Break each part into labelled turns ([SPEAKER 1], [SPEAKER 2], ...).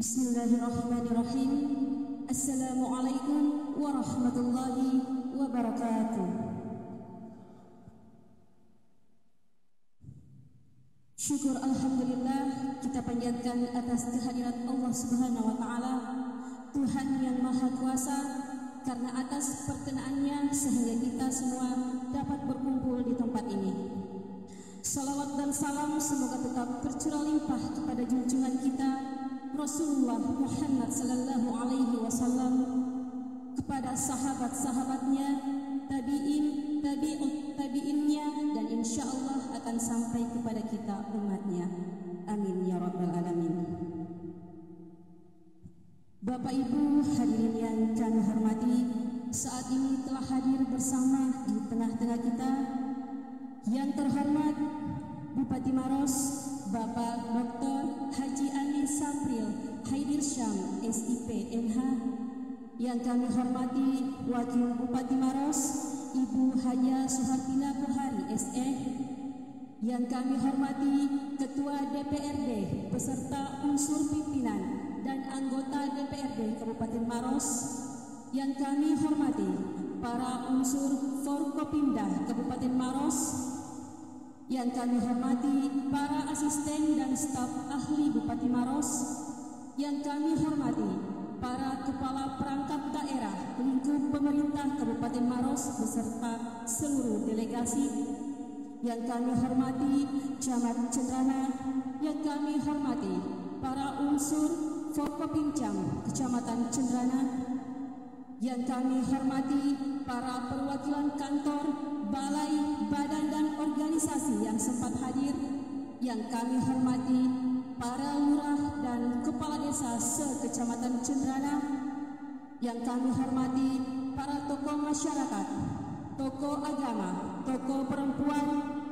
[SPEAKER 1] Bismillahirrahmanirrahim. Assalamualaikum warahmatullahi wabarakatuh. Syukur alhamdulillah kita panjatkan atas kehadirat Allah Subhanahu wa taala, Tuhan yang Maha Kuasa, karena atas perkenaannya sehingga kita semua dapat berkumpul di tempat ini. Salawat dan salam semoga tetap tercurah limpah kepada junjungan kita Rasulullah Muhammad sallallahu alaihi wasallam, kepada sahabat-sahabatnya, tabi'innya, dan insya Allah akan sampai kepada kita umatnya. Amin ya rabbal alamin. Bapak Ibu hadirin yang kami hormati, saat ini telah hadir bersama di tengah-tengah kita yang terhormat Bupati Maros, Bapak Dr. Haji Amir Sapril Haidirsyam SIP MH. Yang kami hormati Wakil Bupati Maros, Ibu Haja Suhartina Buhari SE. Yang kami hormati Ketua DPRD beserta unsur pimpinan dan anggota DPRD Kabupaten Maros. Yang kami hormati para unsur Forkopimda Kabupaten Maros. Yang kami hormati para asisten dan staf ahli Bupati Maros. Yang kami hormati para kepala perangkat daerah lingkup pemerintah Kabupaten Maros beserta seluruh delegasi. Yang kami hormati Camat Cendrana. Yang kami hormati para unsur Forkopimcam Kecamatan Cendrana. Yang kami hormati para perwakilan kantor, balai, badan dan organisasi yang sempat hadir. Yang kami hormati para lurah dan kepala desa se-Kecamatan Cendrana. Yang kami hormati para tokoh masyarakat, tokoh agama, tokoh perempuan,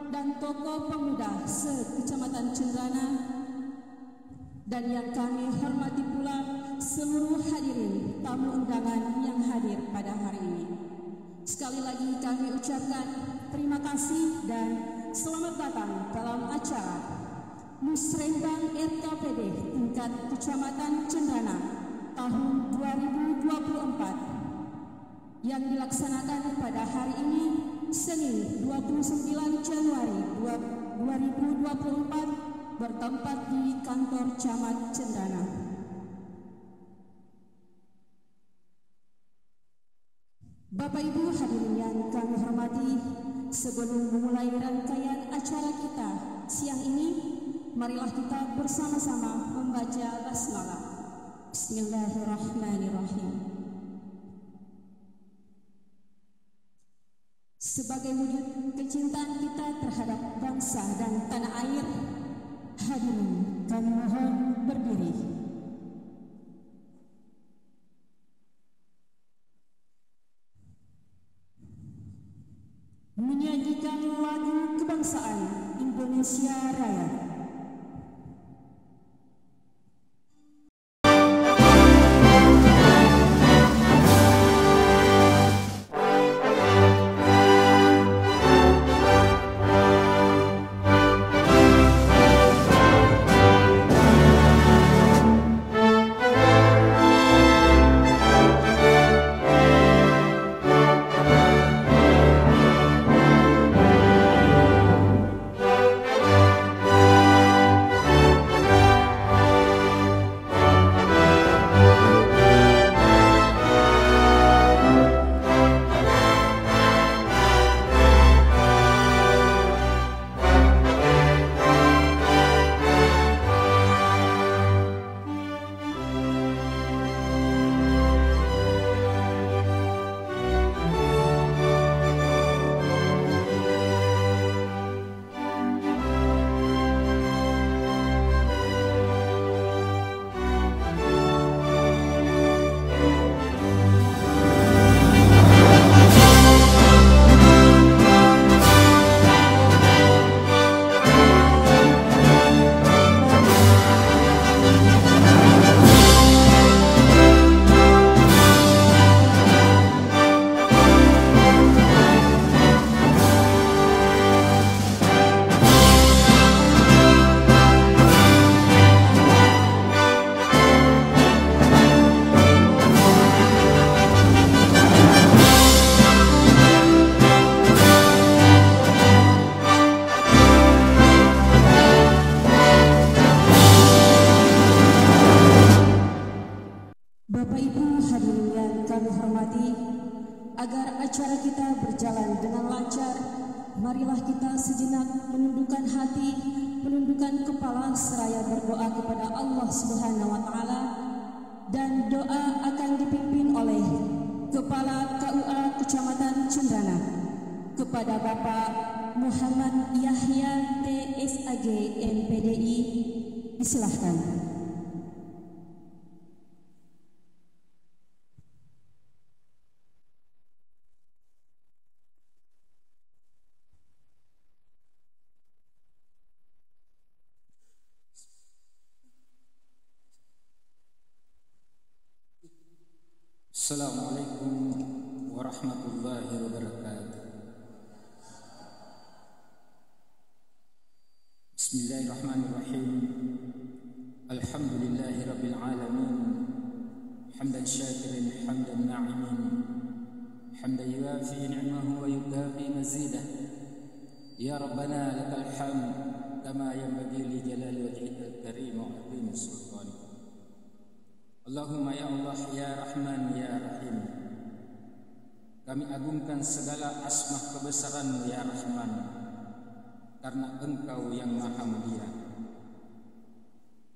[SPEAKER 1] dan tokoh pemuda se-Kecamatan Cendrana. Dan yang kami hormati pula seluruh hadirin tamu undangan yang hadir pada hari ini. Sekali lagi kami ucapkan terima kasih dan selamat datang dalam acara Musrembang RKPD tingkat Kecamatan Cendrana tahun 2024 yang dilaksanakan pada hari ini Senin 29 Januari 2024 bertempat di kantor Camat Cendrana. Bapak Ibu hadirin yang kami hormati, sebelum memulai rangkaian acara kita siang ini, marilah kita bersama-sama membaca basmalah. Bismillahirrahmanirrahim. Sebagai wujud kecintaan kita terhadap bangsa dan tanah air, hadirin kami mohon berdiri. Menyanyikan lagu kebangsaan Indonesia Raya. agar acara kita berjalan dengan lancar, marilah kita sejenak menundukkan hati, menundukkan kepala seraya berdoa kepada Allah Subhanahu wa taala, dan doa akan dipimpin oleh Kepala KUA Kecamatan Cendrana kepada Bapak Muhammad Yahya TSAG MPDI. Disilahkan.
[SPEAKER 2] Assalamualaikum warahmatullahi wabarakatuh. Bismillahirrahmanirrahim. Alhamdulillahi rabbil alamin. Hamdan syakirin, hamdan na'imin, hamdan yuafi ni'mahu wa yukafi mazidah. Ya Rabbana lakal hamd kama yanbaghi li jalali wajhikal karim wa 'azimi sultanik. Allahumma ya Allah, ya Rahman, ya Rahim, kami agungkan segala asma kebesaran-Mu ya Rahman, karena Engkau yang maha mulia.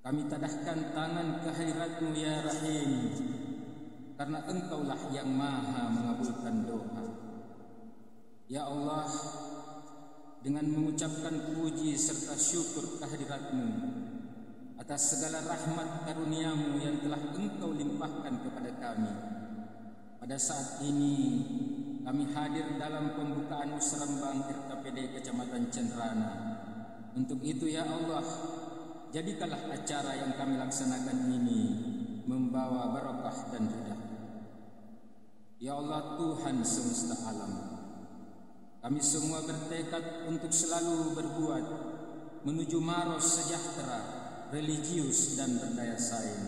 [SPEAKER 2] Kami tadahkan tangan ke hadirat-Mu ya Rahim, karena Engkaulah yang maha mengabulkan doa. Ya Allah, dengan mengucapkan puji serta syukur kehadirat-Mu atas segala rahmat karunia-Mu yang telah Engkau limpahkan kepada kami, pada saat ini kami hadir dalam pembukaan musrembang RKPD Kecamatan Cendrana. Untuk itu ya Allah, jadikanlah acara yang kami laksanakan ini membawa barakah dan ridha. Ya Allah, Tuhan semesta alam, kami semua bertekad untuk selalu berbuat menuju maros sejahtera, religius dan berdaya saing.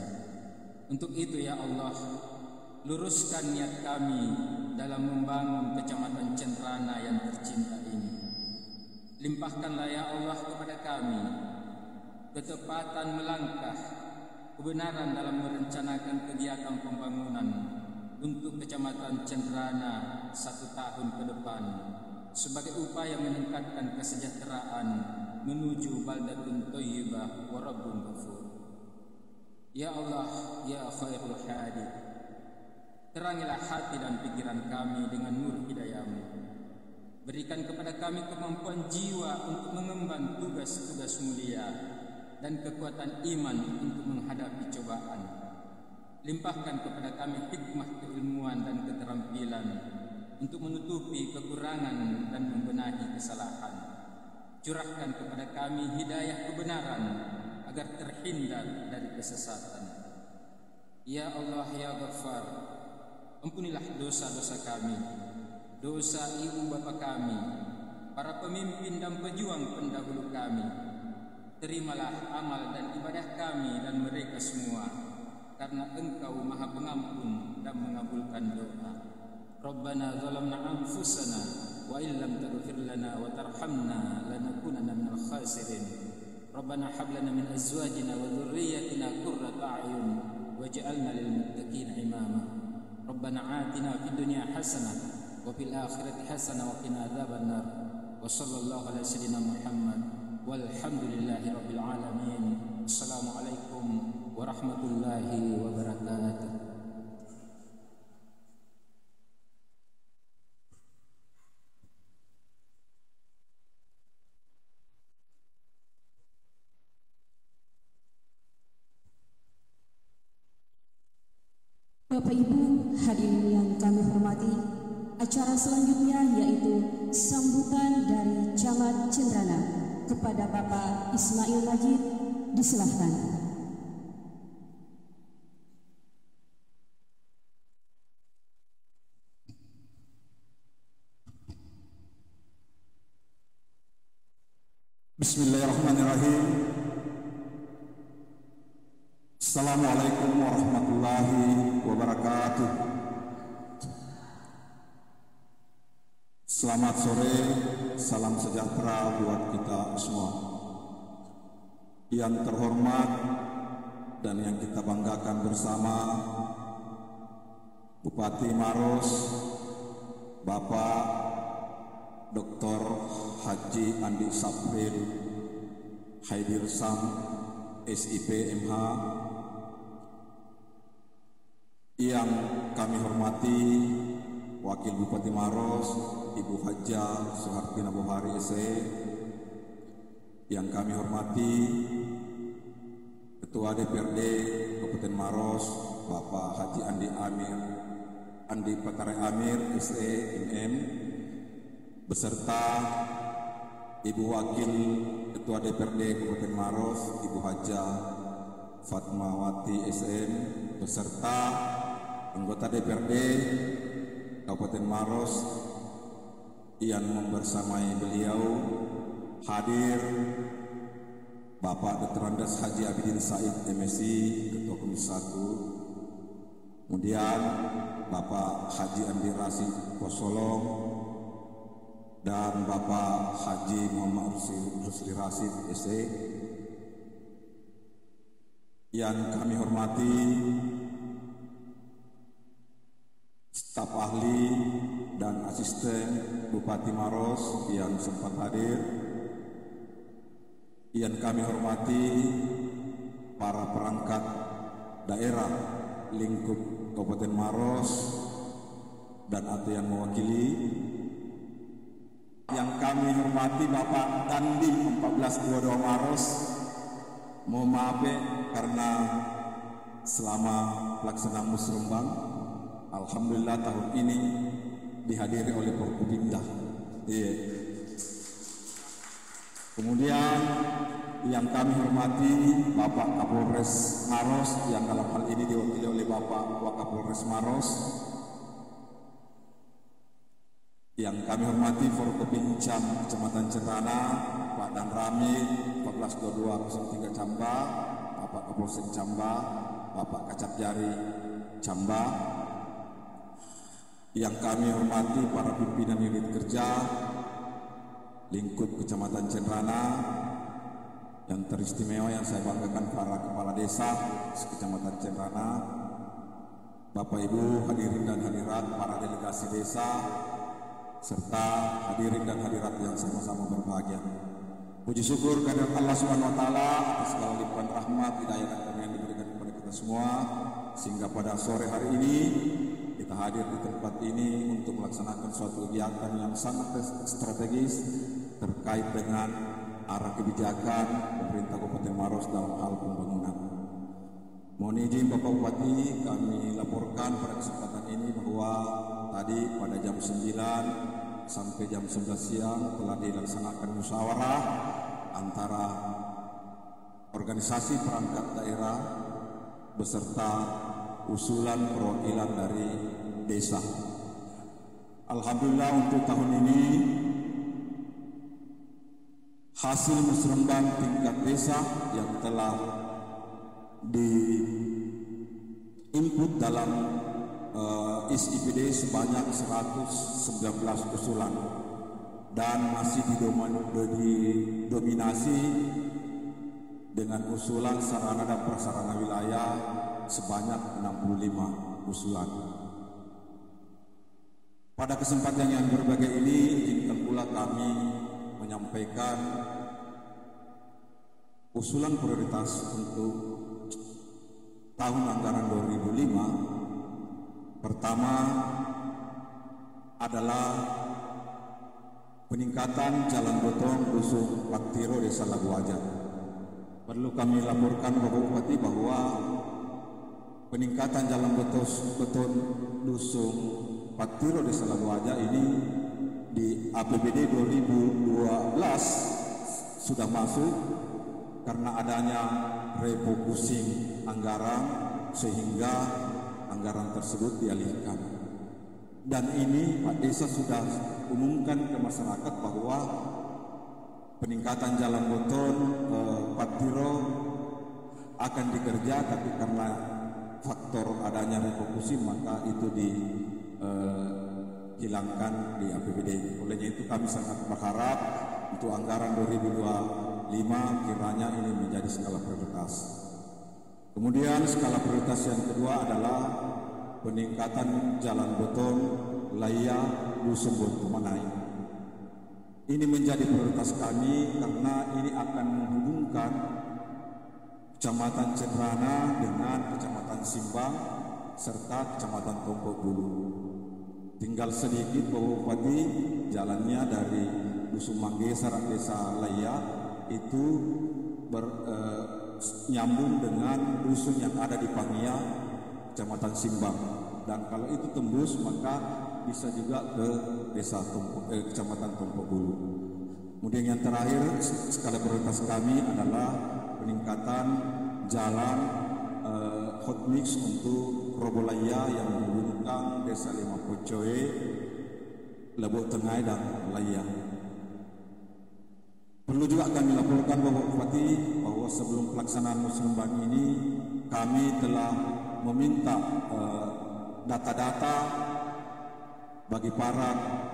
[SPEAKER 2] Untuk itu ya Allah, luruskan niat kami dalam membangun Kecamatan Cendrana yang tercinta ini. Limpahkanlah ya Allah kepada kami ketepatan melangkah, kebenaran dalam merencanakan kegiatan pembangunan untuk Kecamatan Cendrana 1 tahun ke depan, sebagai upaya meningkatkan kesejahteraan menuju baldatun thayyibah wa rabbun ghafur. Ya Allah, ya khairul hadi, terangilah hati dan pikiran kami dengan nur hidayah-Mu. Berikan kepada kami kemampuan jiwa untuk mengemban tugas-tugas mulia dan kekuatan iman untuk menghadapi cobaan. Limpahkan kepada kami hikmah keilmuan dan keterampilan untuk menutupi kekurangan dan membenahi kesalahan. Curahkan kepada kami hidayah kebenaran agar terhindar dari kesesatan. Ya Allah, ya Ghaffar, ampunilah dosa-dosa kami, dosa ibu bapa kami, para pemimpin dan pejuang pendahulu kami. Terimalah amal dan ibadah kami dan mereka semua, karena Engkau maha pengampun dan mengabulkan doa. Rabbana zalamna anfusana wa illam taghfir lana wa tarhamna lanakunanna minal khasirin. Rabbana hab lana min azwajina wa dhurriyyatina qurrata a'yun waj'alna lil muttaqina imama. Rabbana atina fid dunya hasanah wa fil akhirati hasanah wa qina adzabannar. Wa sallallahu ala sayyidina Muhammad walhamdulillahi rabbil alamin. Assalamualaikum warahmatullahi wabarakatuh.
[SPEAKER 1] Bapak Ibu hadirin yang kami hormati, acara selanjutnya yaitu sambutan dari Camat Cendrana kepada Bapak Ismail Majid. Disilahkan.
[SPEAKER 3] Bismillahirrahmanirrahim. Assalamualaikum warahmatullahi wabarakatuh. Selamat sore, salam sejahtera buat kita semua. Yang terhormat dan yang kita banggakan bersama, Bupati Maros Bapak Dr. Haji Andi Sapril Haidirsam SIP MH, yang kami hormati Wakil Bupati Maros Ibu Haja Suhartina Bohari SE, yang kami hormati Ketua DPRD Kabupaten Maros Bapak Haji Andi Patare Amir SE MM, beserta Ibu Wakil Ketua DPRD Kabupaten Maros Ibu Haja Fatmawati SM, beserta anggota DPRD Kabupaten Maros yang membersamai beliau hadir Bapak Dr. Andes Haji Abidin Said MSI Ketua Komisi 1, kemudian Bapak Haji Andi Rasid Posolong dan Bapak Haji Muhammad Rusli Rasid SE, yang kami hormati staf ahli dan asisten Bupati Maros yang sempat hadir, yang kami hormati para perangkat daerah lingkup Kabupaten Maros dan atau yang mewakili, yang kami hormati Bapak Dandi 1422 Maros. Mohon maaf karena selama pelaksanaan musrembang, alhamdulillah tahun ini dihadiri oleh Forkopimda. Kemudian yang kami hormati Bapak Kapolres Maros, yang dalam hal ini diwakili oleh Bapak Wakapolres Maros. Yang kami hormati Forkopincam Kecamatan Centrana Pak Dan Rami 142203 Camba, Bapak Kapolsek Camba, Bapak Kacap Jari Camba. Yang kami hormati para pimpinan unit kerja lingkup Kecamatan Centrana, yang teristimewa yang saya banggakan para kepala desa Kecamatan Centrana, Bapak Ibu hadirin dan hadirat, para delegasi desa, serta hadirin dan hadirat yang sama-sama berbahagia. Puji syukur kehadirat Allah Subhanahu wa taala atas segala limpahan rahmat, hidayah dan karunia yang diberikan kepada kita semua, sehingga pada sore hari ini kita hadir di tempat ini untuk melaksanakan suatu kegiatan yang sangat strategis terkait dengan arah kebijakan pemerintah Kabupaten Maros dalam hal pembangunan. Mohon izin Bapak Bupati, kami laporkan pada kesempatan ini bahwa tadi pada jam 9 sampai jam 11 siang telah dilaksanakan musyawarah antara organisasi perangkat daerah beserta usulan perwakilan dari desa. Alhamdulillah untuk tahun ini hasil musrembang tingkat desa yang telah diinput dalam SIPD sebanyak 119 usulan dan masih didominasi dengan usulan sarana dan prasarana wilayah sebanyak 65 usulan. Pada kesempatan yang berbahagia ini, izinkan pula kami menyampaikan usulan prioritas untuk tahun anggaran 2005. Pertama adalah peningkatan jalan gotong dusun Paktiro Desa Labuaja. Perlu kami laporkan Bapak Bupati bahwa peningkatan jalan gotong dusun Paktiro Desa Labuaja ini di APBD 2012 sudah masuk karena adanya refocusing anggaran sehingga anggaran tersebut dialihkan. Dan ini Pak Desa sudah umumkan ke masyarakat bahwa peningkatan jalan gotong Paktiro akan dikerja, tapi karena faktor adanya refocusing maka itu dihilangkan di APBD. Olehnya itu kami sangat berharap untuk anggaran 2025 kiranya ini menjadi skala prioritas. Kemudian skala prioritas yang kedua adalah peningkatan jalan gotong Laya Dusun Bontomanai. Ini menjadi prioritas kami karena ini akan menghubungkan Kecamatan Cenrana dengan Kecamatan Simbang serta Kecamatan Tompok Bulu. Tinggal sedikit Bapak Bupati, jalannya dari Dusun Manggesar Desa Laya itu nyambung dengan dusun yang ada di Pangia, Kecamatan Simbang. Dan kalau itu tembus maka bisa juga ke Kecamatan Tompok Bulu. Kemudian yang terakhir skala prioritas kami adalah peningkatan jalan hot mix untuk Robolaya yang menghubungkan Desa Lima Pocoe, Lebok Tengah dan Laya. Perlu juga kami laporkan Bapak Bupati bahwa sebelum pelaksanaan musrembang ini kami telah meminta data-data bagi para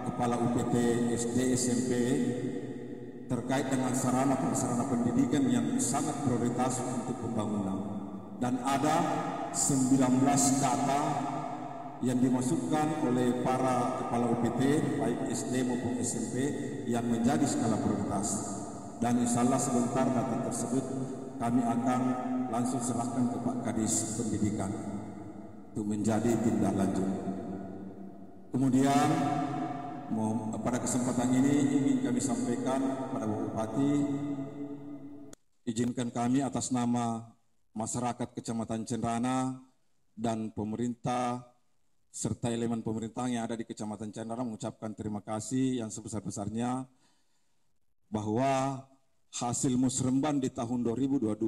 [SPEAKER 3] kepala UPT SD SMP terkait dengan sarana prasarana pendidikan yang sangat prioritas untuk pembangunan. Dan ada 19 data yang dimasukkan oleh para kepala UPT baik SD maupun SMP yang menjadi skala prioritas. Dan insya Allah sebentar data tersebut kami akan langsung serahkan ke Pak Kadis Pendidikan untuk menjadi tindak lanjut. Kemudian pada kesempatan ini ingin kami sampaikan kepada Bapak Bupati, izinkan kami atas nama masyarakat Kecamatan Cenrana dan pemerintah serta elemen pemerintah yang ada di Kecamatan Cenrana mengucapkan terima kasih yang sebesar-besarnya bahwa hasil musrembang di tahun 2022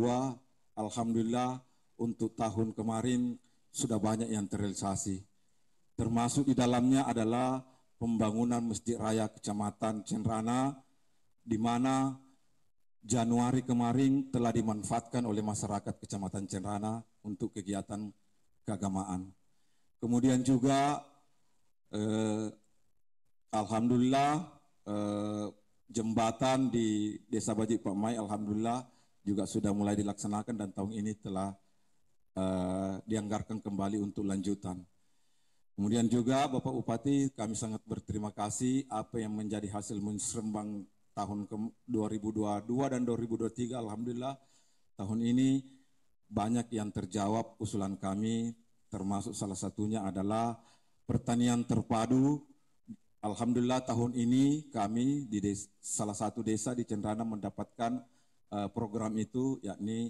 [SPEAKER 3] alhamdulillah untuk tahun kemarin sudah banyak yang terrealisasi. Termasuk di dalamnya adalah pembangunan Masjid Raya Kecamatan Cenrana di mana Januari kemarin telah dimanfaatkan oleh masyarakat Kecamatan Cenrana untuk kegiatan keagamaan. Kemudian juga alhamdulillah jembatan di Desa Bajik Pak Mai alhamdulillah juga sudah mulai dilaksanakan dan tahun ini telah dianggarkan kembali untuk lanjutan. Kemudian juga Bapak Bupati, kami sangat berterima kasih apa yang menjadi hasil musrembang tahun 2022 dan 2023. Alhamdulillah tahun ini banyak yang terjawab usulan kami, termasuk salah satunya adalah pertanian terpadu. Alhamdulillah tahun ini kami di salah satu desa di Cenrana mendapatkan program itu, yakni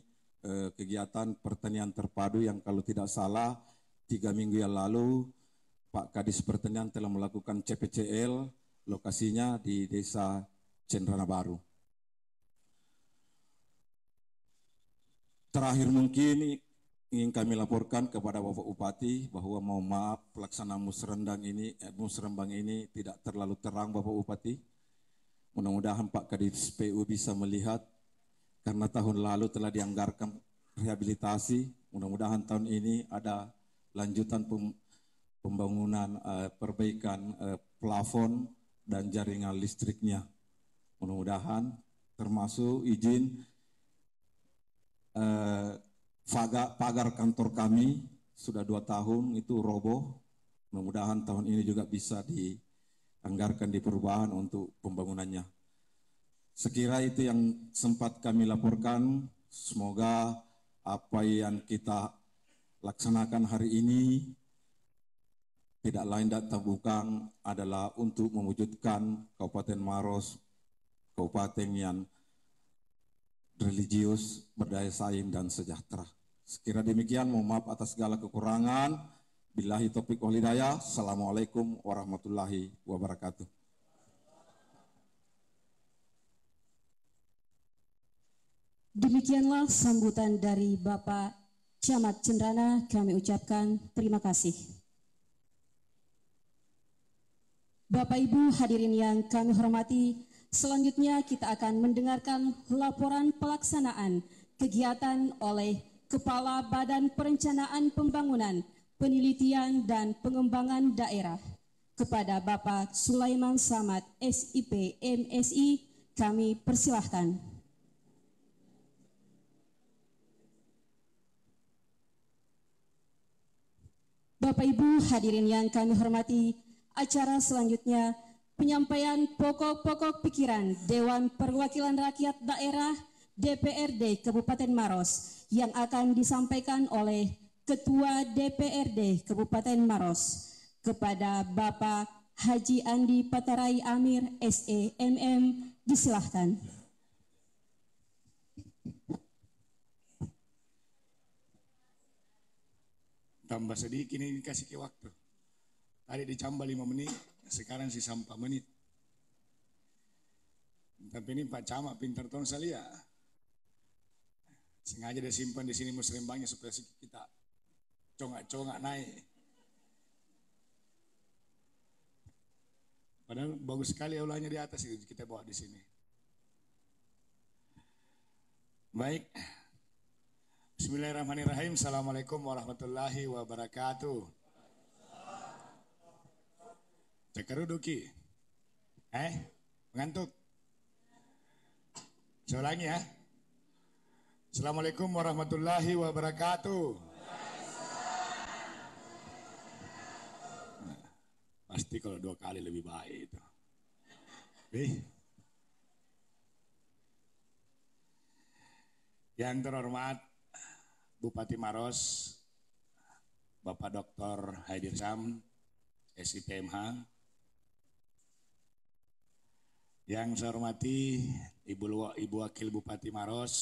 [SPEAKER 3] kegiatan pertanian terpadu yang kalau tidak salah 3 minggu yang lalu Pak Kadis Pertanian telah melakukan CPCL, lokasinya di Desa Cenrana Baru. Terakhir mungkin ingin kami laporkan kepada Bapak Bupati bahwa mohon maaf pelaksanaan musrembang ini tidak terlalu terang Bapak Bupati. Mudah-mudahan Pak Kadis PU bisa melihat karena tahun lalu telah dianggarkan rehabilitasi. Mudah-mudahan tahun ini ada lanjutan pembangunan perbaikan plafon dan jaringan listriknya. Mudah-mudahan termasuk izin pagar kantor kami sudah 2 tahun itu roboh. Mudah-mudahan tahun ini juga bisa dianggarkan di perubahan untuk pembangunannya. Sekira itu yang sempat kami laporkan. Semoga apa yang kita laksanakan hari ini tidak lain dan tak bukan adalah untuk mewujudkan Kabupaten Maros kabupaten yang religius, berdaya saing dan sejahtera. Sekira demikian, mohon maaf atas segala kekurangan. Billahi taufiq wal hidayah. Assalamualaikum warahmatullahi wabarakatuh.
[SPEAKER 1] Demikianlah sambutan dari Bapak Camat Cenrana, kami ucapkan terima kasih. Bapak Ibu hadirin yang kami hormati, selanjutnya kita akan mendengarkan laporan pelaksanaan kegiatan oleh Kepala Badan Perencanaan Pembangunan, Penelitian dan Pengembangan Daerah. Kepada Bapak Sulaiman Samad, SIP MSI, kami persilahkan. Bapak Ibu hadirin yang kami hormati, Acara selanjutnya, penyampaian pokok-pokok pikiran Dewan Perwakilan Rakyat Daerah DPRD Kabupaten Maros yang akan disampaikan oleh Ketua DPRD Kabupaten Maros kepada Bapak Haji Andi Patarai Amir SEMM, disilahkan.
[SPEAKER 4] Tambah sedikit ini dikasih ke waktu. Tadi dicambah 5 menit, sekarang sisa 4 menit. Tapi ini Pak Camat pintar tahun saya. Sengaja dia simpan di sini musrembangnya supaya kita congak-congak naik. Padahal bagus sekali aulanya di atas itu kita bawa di sini. Baik. Bismillahirrahmanirrahim. Assalamualaikum warahmatullahi wabarakatuh. Cakaruduki. Mengantuk? Saya ulangi ya. Assalamualaikum warahmatullahi wabarakatuh. Nah, pasti kalau 2 kali lebih baik itu. Yang terhormat Bupati Maros, Bapak Dr. Haidir Syam, SIPMH. Yang saya hormati Ibu Wakil Bupati Maros,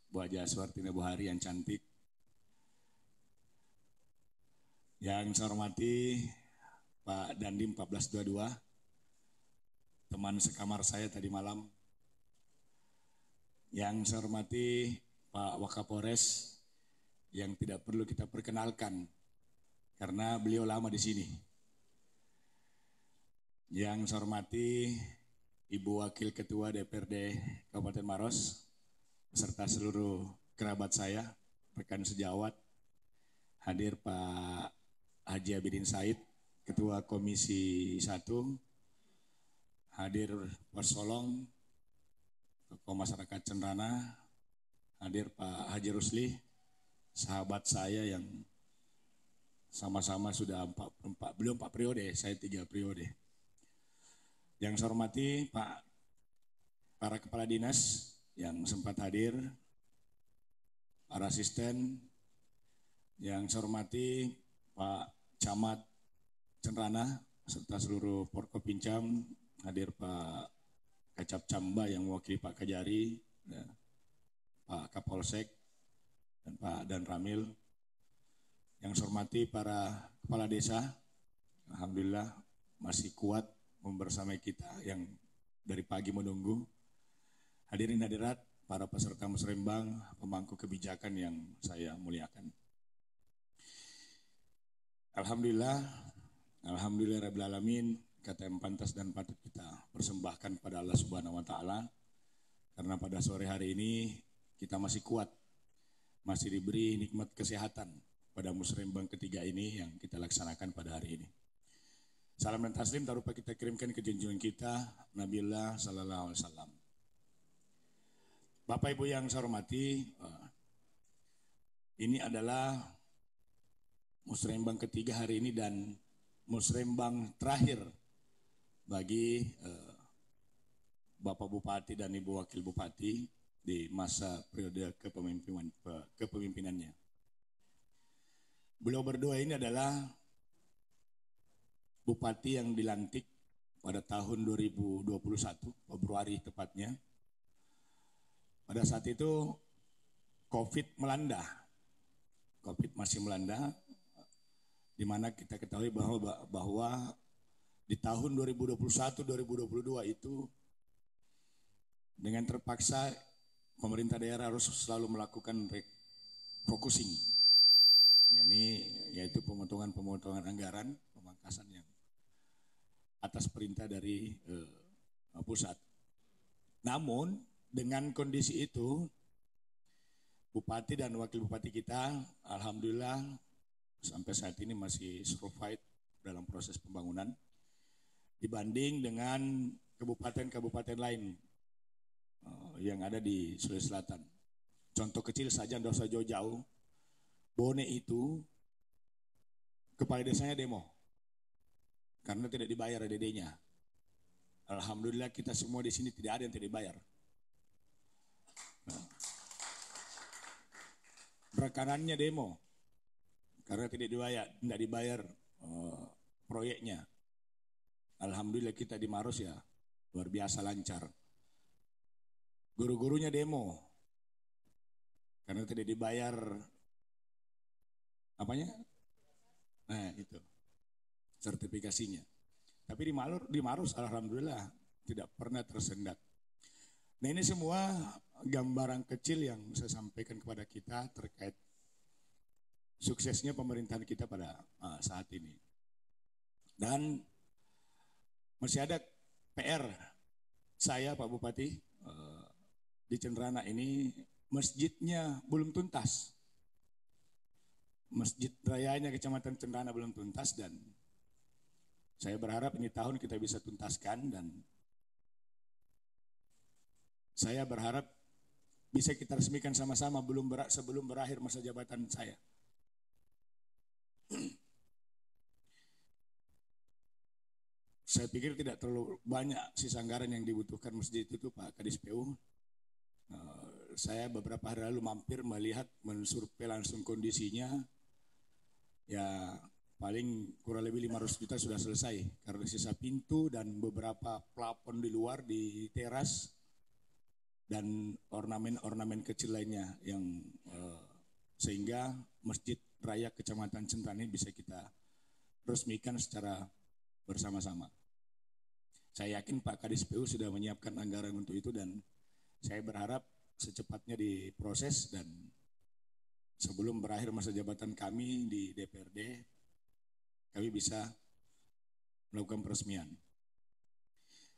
[SPEAKER 4] Bu Haja Suwartina Buhari yang cantik. Yang saya hormati Pak Dandim 1422, teman sekamar saya tadi malam. Yang saya hormati Pak Wakapolres yang tidak perlu kita perkenalkan karena beliau lama di sini. Yang saya hormati Ibu Wakil Ketua DPRD Kabupaten Maros beserta seluruh kerabat saya, rekan sejawat. Hadir Pak Haji Abidin Said, Ketua Komisi 1. Hadir Pak Solong, Tokoh Masyarakat Cenrana. Hadir Pak Haji Rusli, sahabat saya yang sama-sama sudah 4 periode, saya 3 periode. Yang saya hormati para kepala dinas yang sempat hadir, para asisten. Yang saya hormati Pak Camat Cenrana serta seluruh Porkopincam. Hadir Pak Kacap Camba yang mewakili Pak Kajari, ya, Pak Kapolsek, dan Pak Dan Ramil. Yang saya hormati para kepala desa, alhamdulillah masih kuat membersamai kita yang dari pagi menunggu. Hadirin hadirat, para peserta musrembang, pemangku kebijakan yang saya muliakan. Alhamdulillah rabbil alamin, kata yang pantas dan patut kita persembahkan pada Allah Subhanahu wa taala. Karena pada sore hari ini kita masih kuat, masih diberi nikmat kesehatan pada musrembang ketiga ini yang kita laksanakan pada hari ini. Salam dan taslim tak lupa kita kirimkan ke junjungan kita Nabiullah sallallahu alaihi wasallam. Bapak Ibu yang saya hormati, ini adalah musrembang ketiga hari ini dan musrembang terakhir bagi Bapak Bupati dan Ibu Wakil Bupati di masa periode kepemimpinannya. Beliau berdua ini adalah Bupati yang dilantik pada tahun 2021, Februari tepatnya. Pada saat itu COVID melanda. COVID masih melanda, di mana kita ketahui bahwa di tahun 2021-2022 itu dengan terpaksa pemerintah daerah harus selalu melakukan refocusing. Yaitu pemotongan anggaran, pemangkasan yang atas perintah dari pusat. Namun dengan kondisi itu, Bupati dan Wakil Bupati kita alhamdulillah sampai saat ini masih survive dalam proses pembangunan dibanding dengan kabupaten-kabupaten lain yang ada di Sulawesi Selatan. Contoh kecil saja, tidak usah jauh-jauh, Bone itu kepala desanya demo. karena tidak dibayar DD-nya. Alhamdulillah kita semua di sini tidak ada yang tidak dibayar. Nah, rekanannya demo karena tidak dibayar proyeknya. Alhamdulillah kita di Maros ya luar biasa lancar. Guru-gurunya demo karena tidak dibayar apanya? Nah itu sertifikasinya. Tapi di Maros alhamdulillah tidak pernah tersendat. Nah ini semua gambaran kecil yang saya sampaikan kepada kita terkait suksesnya pemerintahan kita pada saat ini. Dan masih ada PR saya Pak Bupati di Cenrana ini, masjidnya belum tuntas. Masjid rayanya Kecamatan Cenrana belum tuntas dan saya berharap ini tahun kita bisa tuntaskan dan saya berharap bisa kita resmikan sama-sama sebelum berakhir masa jabatan saya. Saya pikir tidak terlalu banyak sisa anggaran yang dibutuhkan masjid itu Pak Kadis PU. Saya beberapa hari lalu mampir melihat, mensurvei langsung kondisinya. Ya paling kurang lebih 500 juta sudah selesai. Karena sisa pintu dan beberapa plafon di luar di teras. Dan ornamen-ornamen kecil lainnya yang sehingga Masjid Raya Kecamatan Cenrana ini bisa kita resmikan secara bersama-sama. Saya yakin Pak Kadis PU sudah menyiapkan anggaran untuk itu dan saya berharap secepatnya diproses dan sebelum berakhir masa jabatan kami di DPRD, kami bisa melakukan peresmian.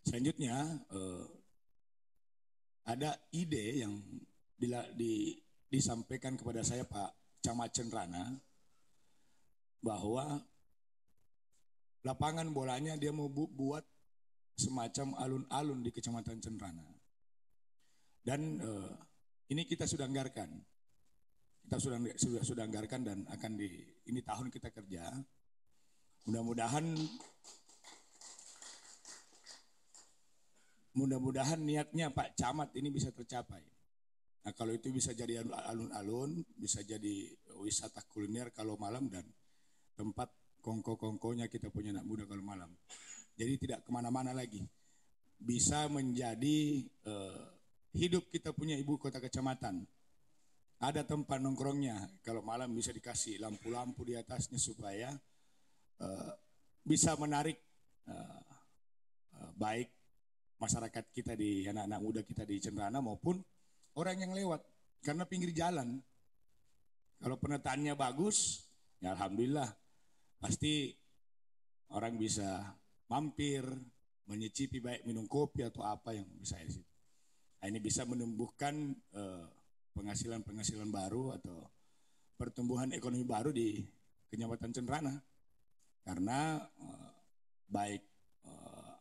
[SPEAKER 4] Selanjutnya, ada ide yang disampaikan kepada saya Pak Camat Cenrana bahwa lapangan bolanya dia mau buat semacam alun-alun di Kecamatan Cenrana. Dan ini kita sudah anggarkan. Kita sudah anggarkan dan akan ini tahun kita kerja. Mudah-mudahan niatnya Pak Camat ini bisa tercapai. Nah kalau itu bisa jadi alun-alun, bisa jadi wisata kuliner kalau malam dan tempat kongko-kongkonya kita punya anak muda kalau malam. Jadi tidak kemana-mana lagi. Bisa menjadi hidup kita punya ibu kota kecamatan. Ada tempat nongkrongnya, kalau malam bisa dikasih lampu-lampu di atasnya supaya bisa menarik baik masyarakat kita di anak-anak muda kita di Cenrana maupun orang yang lewat. Karena pinggir jalan, kalau penetaannya bagus, ya alhamdulillah pasti orang bisa mampir, menyicipi baik minum kopi atau apa yang bisa di situ. Nah, ini bisa menumbuhkan penghasilan-penghasilan baru atau pertumbuhan ekonomi baru di Kecamatan Cenrana. Karena baik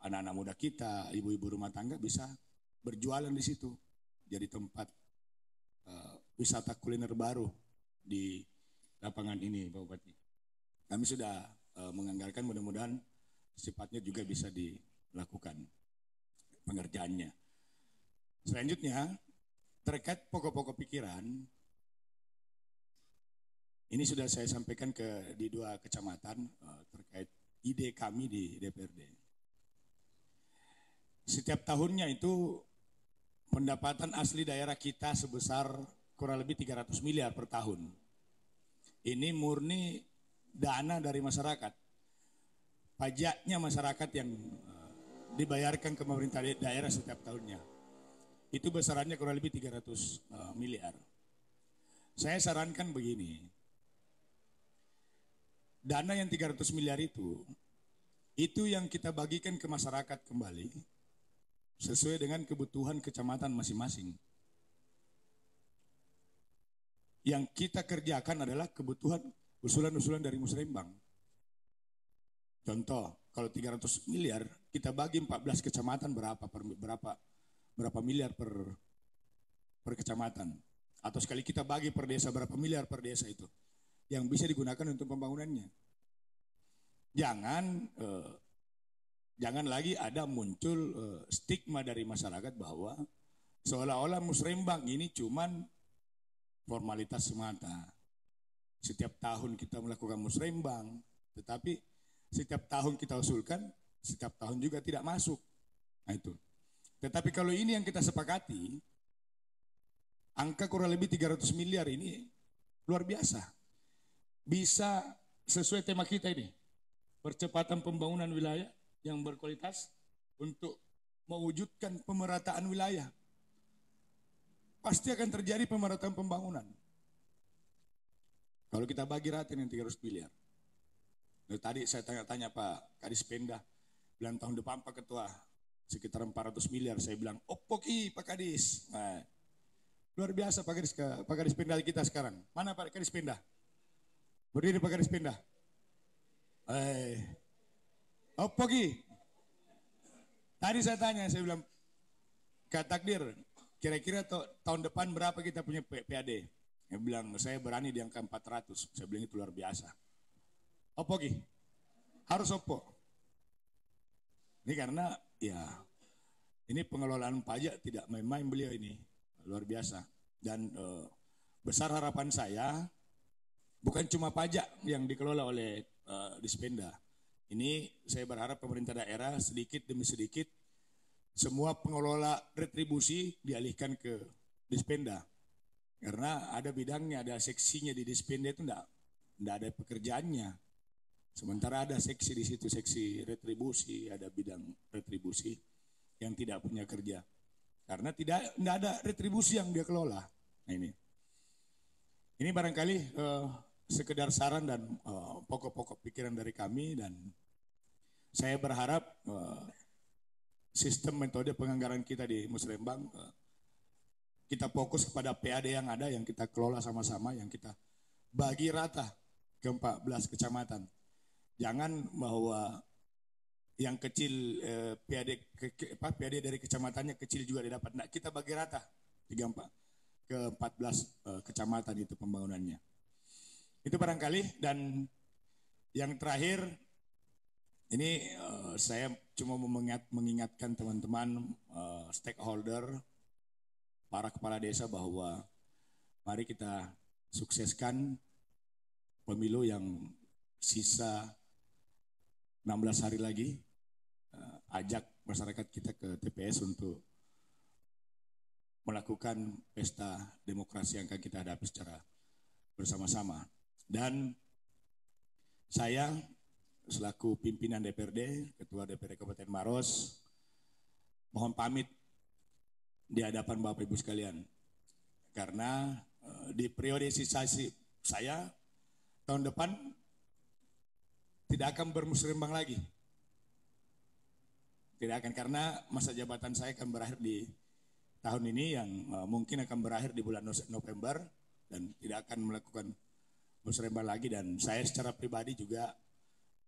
[SPEAKER 4] anak-anak muda kita, ibu-ibu rumah tangga bisa berjualan di situ. Jadi tempat wisata kuliner baru di lapangan ini Pak Bupati. Kami sudah menganggarkan, mudah-mudahan secepatnya juga bisa dilakukan pengerjaannya. Selanjutnya, terkait pokok-pokok pikiran, ini sudah saya sampaikan di 2 kecamatan terkait ide kami di DPRD. Setiap tahunnya itu pendapatan asli daerah kita sebesar kurang lebih 300 miliar per tahun. Ini murni dana dari masyarakat. Pajaknya masyarakat yang dibayarkan ke pemerintah daerah setiap tahunnya. Itu besarannya kurang lebih 300 miliar. Saya sarankan begini. Dana yang 300 miliar itu yang kita bagikan ke masyarakat kembali sesuai dengan kebutuhan kecamatan masing-masing. Yang kita kerjakan adalah kebutuhan usulan-usulan dari Musrembang. Contoh, kalau 300 miliar kita bagi 14 kecamatan berapa miliar per kecamatan. Atau sekali kita bagi per desa berapa miliar per desa itu. Yang bisa digunakan untuk pembangunannya. Jangan jangan lagi ada muncul stigma dari masyarakat bahwa seolah-olah musrembang ini cuman formalitas semata. Setiap tahun kita melakukan musrembang, tetapi setiap tahun kita usulkan, setiap tahun juga tidak masuk. Nah itu. Tetapi kalau ini yang kita sepakati, angka kurang lebih 300 miliar ini luar biasa. Bisa sesuai tema kita ini, percepatan pembangunan wilayah yang berkualitas untuk mewujudkan pemerataan wilayah. Pasti akan terjadi pemerataan pembangunan. Kalau kita bagi rata yang 300 miliar. Nah, tadi saya tanya-tanya Pak Kadis Pemda, bilang tahun depan Pak Ketua sekitar 400 miliar. Saya bilang, opoki Pak Kadis. Nah, luar biasa Pak Kadis Pemda kita sekarang. Mana Pak Kadis Pemda? Berdiri Pak Kadis Pemda. Opoki. Tadi saya tanya, saya bilang, Kak Takdir, kira-kira tahun depan berapa kita punya PAD? Dia bilang, saya berani di angka 400. Saya bilang itu luar biasa. Opo Ki? Harus opo. Ini karena ya ini pengelolaan pajak tidak main-main beliau ini. Luar biasa. Dan besar harapan saya bukan cuma pajak yang dikelola oleh Dispenda. Ini saya berharap pemerintah daerah sedikit demi sedikit semua pengelola retribusi dialihkan ke Dispenda. Karena ada bidangnya, ada seksinya di Dispenda itu enggak ada pekerjaannya. Sementara ada seksi di situ, seksi retribusi, ada bidang retribusi yang tidak punya kerja. Karena tidak ada retribusi yang dia kelola. Nah ini barangkali sekedar saran dan pokok-pokok pikiran dari kami, dan saya berharap sistem metode penganggaran kita di Musrembang kita fokus kepada PAD yang ada, yang kita kelola sama-sama, yang kita bagi rata ke 14 kecamatan. Jangan bahwa yang kecil PAD dari kecamatannya kecil juga didapat. Nah, kita bagi rata 34 ke 14 kecamatan itu pembangunannya. Itu barangkali. Dan yang terakhir ini saya cuma mau mengingatkan teman-teman stakeholder, para kepala desa bahwa mari kita sukseskan pemilu yang sisa 16 hari lagi. Ajak masyarakat kita ke TPS untuk melakukan pesta demokrasi yang akan kita hadapi secara bersama-sama. Dan saya selaku pimpinan DPRD, Ketua DPRD Kabupaten Maros, mohon pamit di hadapan Bapak Ibu sekalian. Karena di priorisasi saya tahun depan tidak akan bermusrembang lagi. Tidak akan, karena masa jabatan saya akan berakhir di tahun ini yang mungkin akan berakhir di bulan November, dan tidak akan melakukan musrembang lagi. Dan saya secara pribadi juga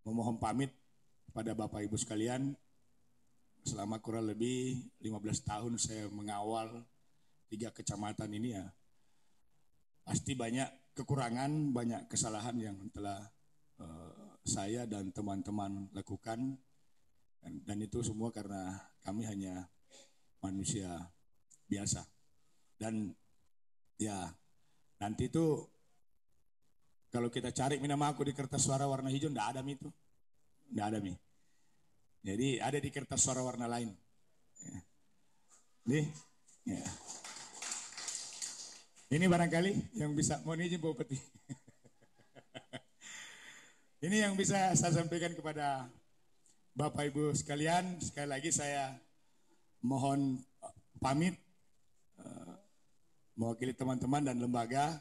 [SPEAKER 4] memohon pamit pada Bapak Ibu sekalian. Selama kurang lebih 15 tahun saya mengawal 3 kecamatan ini, ya pasti banyak kekurangan, banyak kesalahan yang telah saya dan teman-teman lakukan, dan itu semua karena kami hanya manusia biasa. Dan ya nanti itu kalau kita cari nama aku di kertas suara warna hijau, enggak ada itu, enggak ada Jadi ada di kertas suara warna lain. Nih, ya. Ini barangkali yang bisa, mohon izin Bu Bupati. Ini yang bisa saya sampaikan kepada Bapak Ibu sekalian. Sekali lagi saya mohon pamit mewakili teman-teman dan lembaga.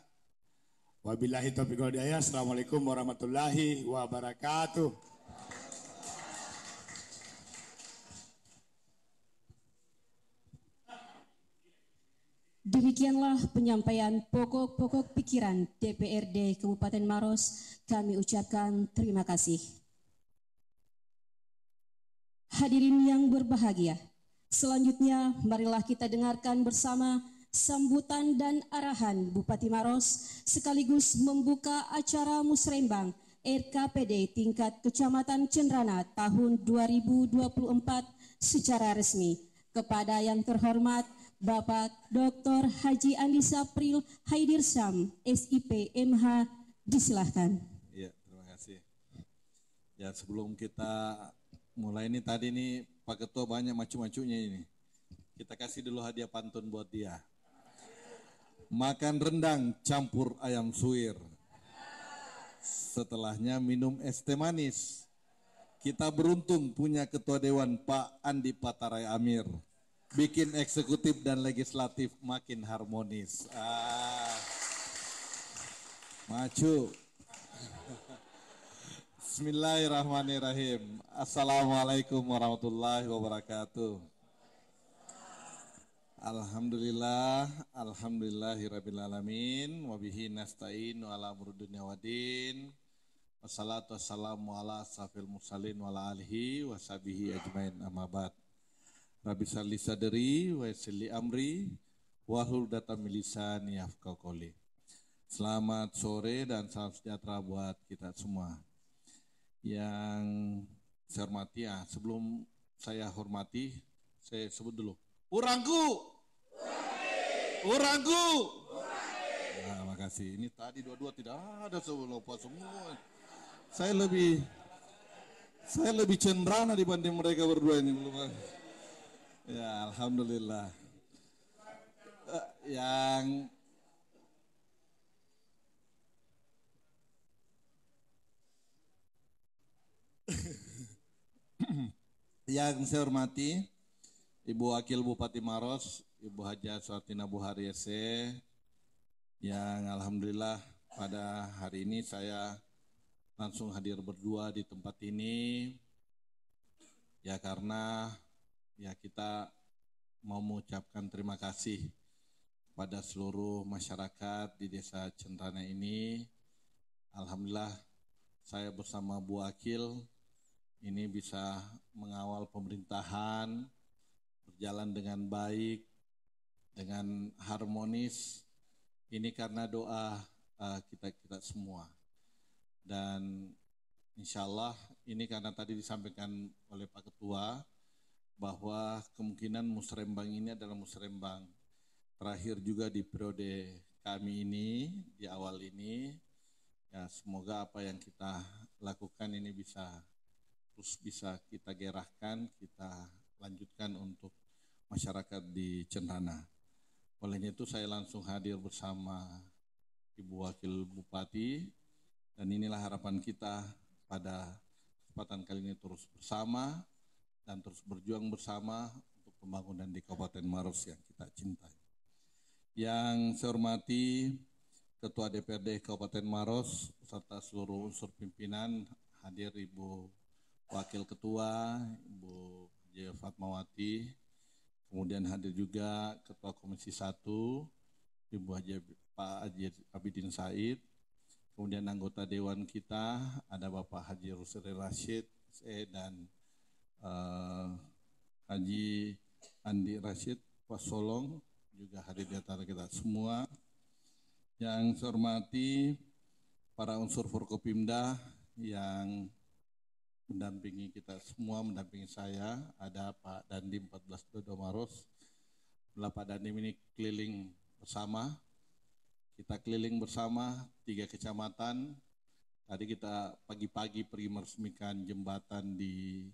[SPEAKER 4] Wabillahi taufiq wal hidayah. Assalamualaikum warahmatullahi wabarakatuh.
[SPEAKER 1] Demikianlah penyampaian pokok-pokok pikiran DPRD Kabupaten Maros. Kami ucapkan terima kasih. Hadirin yang berbahagia, selanjutnya marilah kita dengarkan bersama sambutan dan arahan Bupati Maros sekaligus membuka acara musrembang RKPD tingkat Kecamatan Cenrana tahun 2024 secara resmi. Kepada yang terhormat Bapak Dr. Haji Andi Sapril Haidirsam, SIP MH, disilahkan.
[SPEAKER 5] Iya, terima kasih. Ya, sebelum kita mulai ini tadi nih Pak Ketua banyak macu-macunya ini. Kita kasih dulu hadiah pantun buat dia. Makan rendang campur ayam suwir. Setelahnya minum es teh manis. Kita beruntung punya Ketua Dewan Pak Andi Patarai Amir. Bikin eksekutif dan legislatif makin harmonis. Maju. Bismillahirrahmanirrahim. Assalamualaikum warahmatullahi wabarakatuh. Alhamdulillahirrabbilalamin. Wabihi nasta'in wa ala amri dunya waddin. Wassalatu wassalamu ala asrafil mursalin wa ala alihi wa sahbihi ajmain, amma ba'd. Rabbi shalli sadri wa yassir li amri wahlul 'uqdatam min lisani yafqahu qawli. Selamat sore dan salam sejahtera buat kita semua. Yang saya hormati, sebelum saya hormati, saya sebut dulu. Urangku. Nah, makasih. Ini tadi dua-dua tidak ada sebelum lupa semua. Saya lebih cenderana dibanding mereka berdua ini belum. Ya, alhamdulillah. Yang saya hormati Ibu Wakil Bupati Maros, Ibu Haja Suartina Buhari SE, yang alhamdulillah pada hari ini saya langsung hadir berdua di tempat ini, ya karena ya kita mau mengucapkan terima kasih pada seluruh masyarakat di Desa Cenrana ini. Alhamdulillah saya bersama Bu Wakil ini bisa mengawal pemerintahan berjalan dengan baik, dengan harmonis. Ini karena doa kita semua. Dan insya Allah ini karena tadi disampaikan oleh Pak Ketua bahwa kemungkinan musrembang ini adalah musrembang terakhir juga di periode kami ini, di awal ini. Ya, semoga apa yang kita lakukan ini bisa kita gerahkan, kita lanjutkan untuk masyarakat di Cenrana. Olehnya itu saya langsung hadir bersama Ibu Wakil Bupati, dan inilah harapan kita pada kesempatan kali ini terus bersama dan terus berjuang bersama untuk pembangunan di Kabupaten Maros yang kita cintai. Yang saya hormati Ketua DPRD Kabupaten Maros beserta seluruh unsur pimpinan, hadir Ibu Wakil Ketua, Ibu Haji Fatmawati, kemudian hadir juga Ketua Komisi 1, Ibu Pak Haji Abidin Said, kemudian anggota Dewan kita ada Bapak Haji Rusli Rashid dan Haji Andi Rashid Wasolong juga hadir di antara kita semua. Yang saya hormati para unsur Forkopimda yang mendampingi kita semua, mendampingi saya, ada Pak Dandim 14 Dodo Maros. Pak Dandim ini keliling bersama, kita keliling bersama 3 kecamatan. Tadi kita pagi-pagi pergi meresmikan jembatan di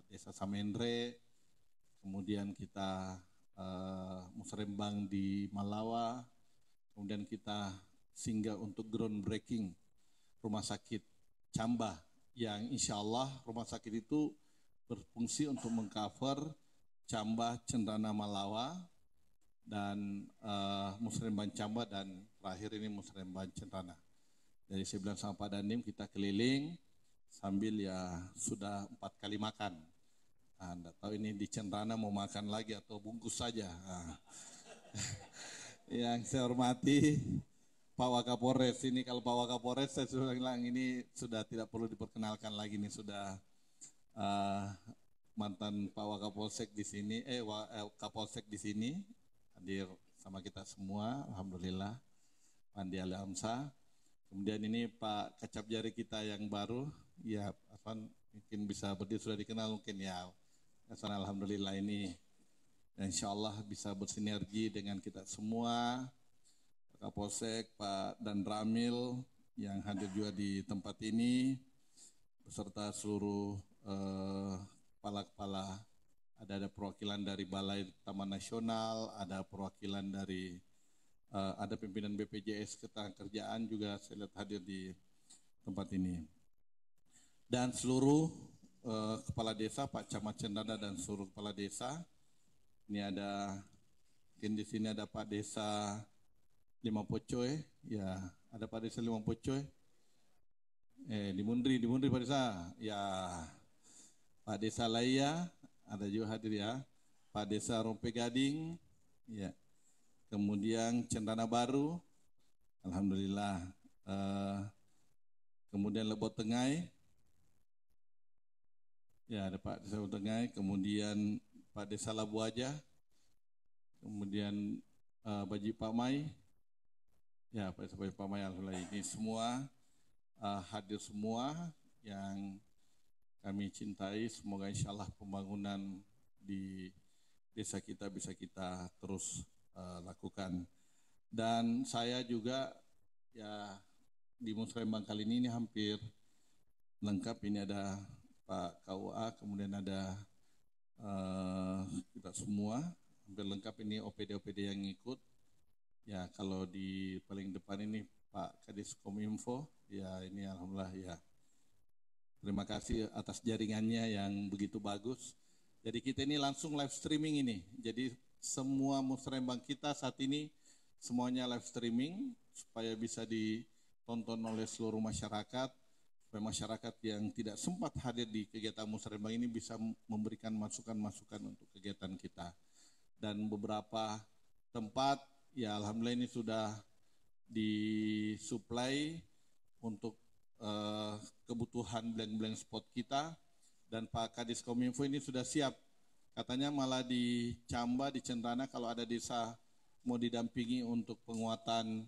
[SPEAKER 5] Desa Samendre, kemudian kita musrembang di Malawa, kemudian kita singgah untuk groundbreaking rumah sakit Cambah, yang insya Allah rumah sakit itu berfungsi untuk mengcover Cambah, Cenrana, Malawa, dan Musrembang Cambah, dan terakhir ini Musrembang Cenrana. Jadi saya bilang sama Pak Dandim, kita keliling sambil ya sudah 4 kali makan. Anda tahu ini di Cenrana mau makan lagi atau bungkus saja. Yang saya hormati Pak Wakapolres, ini kalau Pak Wakapolres saya sudah bilang ini sudah tidak perlu diperkenalkan lagi, ini sudah mantan Pak Wakapolsek di sini, Kapolsek di sini hadir sama kita semua, alhamdulillah, Pandi Ali Amsa. Kemudian ini Pak Kacap Jari kita yang baru, ya Afan mungkin bisa berdiri, sudah dikenal mungkin ya. Afan alhamdulillah ini insya Allah bisa bersinergi dengan kita semua, Pak Kapolsek, Pak Dan Ramil yang hadir juga di tempat ini, beserta seluruh kepala-kepala, ada perwakilan dari Balai Taman Nasional, ada perwakilan dari ada pimpinan BPJS Ketenagakerjaan juga saya lihat hadir di tempat ini. Dan seluruh kepala desa, Pak Camat Cendana dan seluruh kepala desa. Ini ada, mungkin di sini ada Pak Desa Limampocoy, ya ada Pak Desa Limampocoy. Di Mundri Pak Desa, ya Pak Desa Laya, ada juga hadir ya. Pak Desa Rompe Gading, ya. Kemudian Cendana Baru, alhamdulillah. Kemudian Lebot Tengai, ya ada Pak Desa Lebot Tengai. Kemudian Pak Desa Labu Aja, kemudian Baji Pak Mai, ya Pak Desa Baji Pak Mai, alhamdulillah ini semua hadir semua yang kami cintai. Semoga insya Allah pembangunan di desa kita bisa kita terus lakukan. Dan saya juga ya di Musrembang kali ini hampir lengkap. Ini ada Pak KUA, kemudian ada kita semua hampir lengkap. Ini OPD yang ngikut. Ya kalau di paling depan ini Pak Kadis Kominfo, ya ini alhamdulillah ya. Terima kasih atas jaringannya yang begitu bagus. Jadi kita ini langsung live streaming ini. Jadi semua Musrembang kita saat ini semuanya live streaming supaya bisa ditonton oleh seluruh masyarakat, supaya masyarakat yang tidak sempat hadir di kegiatan Musrembang ini bisa memberikan masukan-masukan untuk kegiatan kita. Dan beberapa tempat ya alhamdulillah ini sudah disuplai untuk kebutuhan blank-blank spot kita, dan Pak Kadis Kominfo ini sudah siap. Katanya malah di Camba, di Cendana kalau ada desa mau didampingi untuk penguatan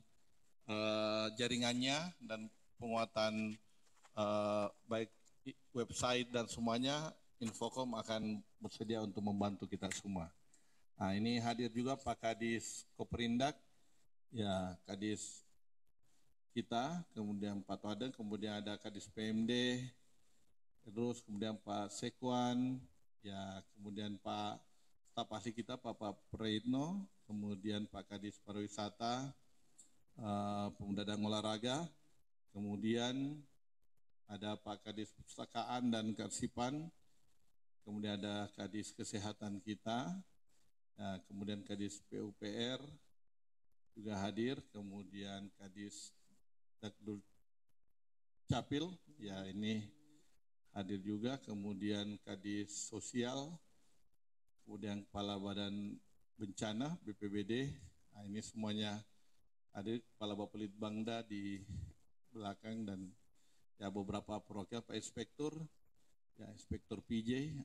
[SPEAKER 5] jaringannya dan penguatan baik website dan semuanya, Infocom akan bersedia untuk membantu kita semua. Nah ini hadir juga Pak Kadis Koperindak, ya Kadis kita, kemudian Pak Tuadeng, kemudian ada Kadis PMD, terus kemudian Pak Sekwan, ya kemudian Pak staf ahli kita Pak Praitno, kemudian Pak Kadis Pariwisata, Pemuda dan Olahraga, kemudian ada Pak Kadis Perpustakaan dan Kearsipan, kemudian ada Kadis Kesehatan kita, ya, kemudian Kadis PUPR juga hadir, kemudian Kadis Dakdul Capil, ya ini hadir juga, kemudian Kadis Sosial, kemudian Kepala Badan Bencana BPBD, nah ini semuanya hadir, Kepala Bapelitbangda di belakang, dan ya beberapa perwakilan, Pak Inspektur, ya Inspektur PJ,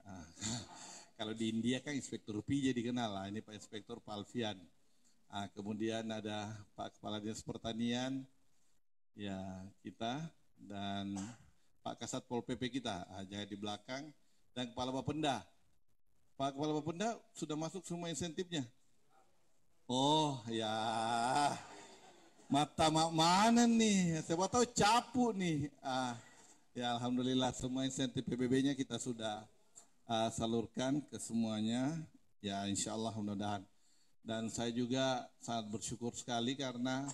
[SPEAKER 5] kalau di India kan Inspektur PJ dikenal, lah ini Pak Inspektur Pak Alfian, kemudian ada Pak Kepala Dinas Pertanian, ya kita, dan Pak Kasat Pol PP kita, jangan di belakang, dan Kepala Bapenda. Pak Kepala Bapenda sudah masuk semua insentifnya? Oh ya, mata mana nih, siapa tahu capu nih. Ya alhamdulillah semua insentif PBB-nya kita sudah salurkan ke semuanya, ya insya Allah mudah-mudahan. Dan saya juga sangat bersyukur sekali karena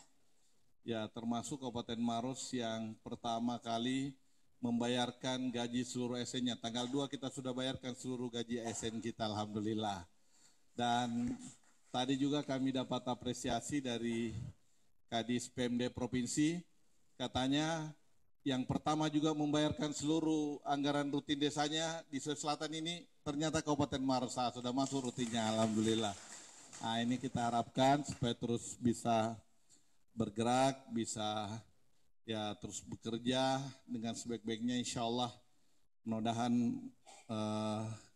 [SPEAKER 5] ya termasuk Kabupaten Maros yang pertama kali membayarkan gaji seluruh ASN-nya. Tanggal 2 kita sudah bayarkan seluruh gaji ASN kita, alhamdulillah. Dan tadi juga kami dapat apresiasi dari Kadis PMD Provinsi, katanya yang pertama juga membayarkan seluruh anggaran rutin desanya di Sulawesi Selatan ini ternyata Kabupaten Maros sudah masuk rutinnya, alhamdulillah. Nah ini kita harapkan supaya terus bisa bergerak, bisa ya terus bekerja dengan sebaik-baiknya, insya Allah mudah-mudahan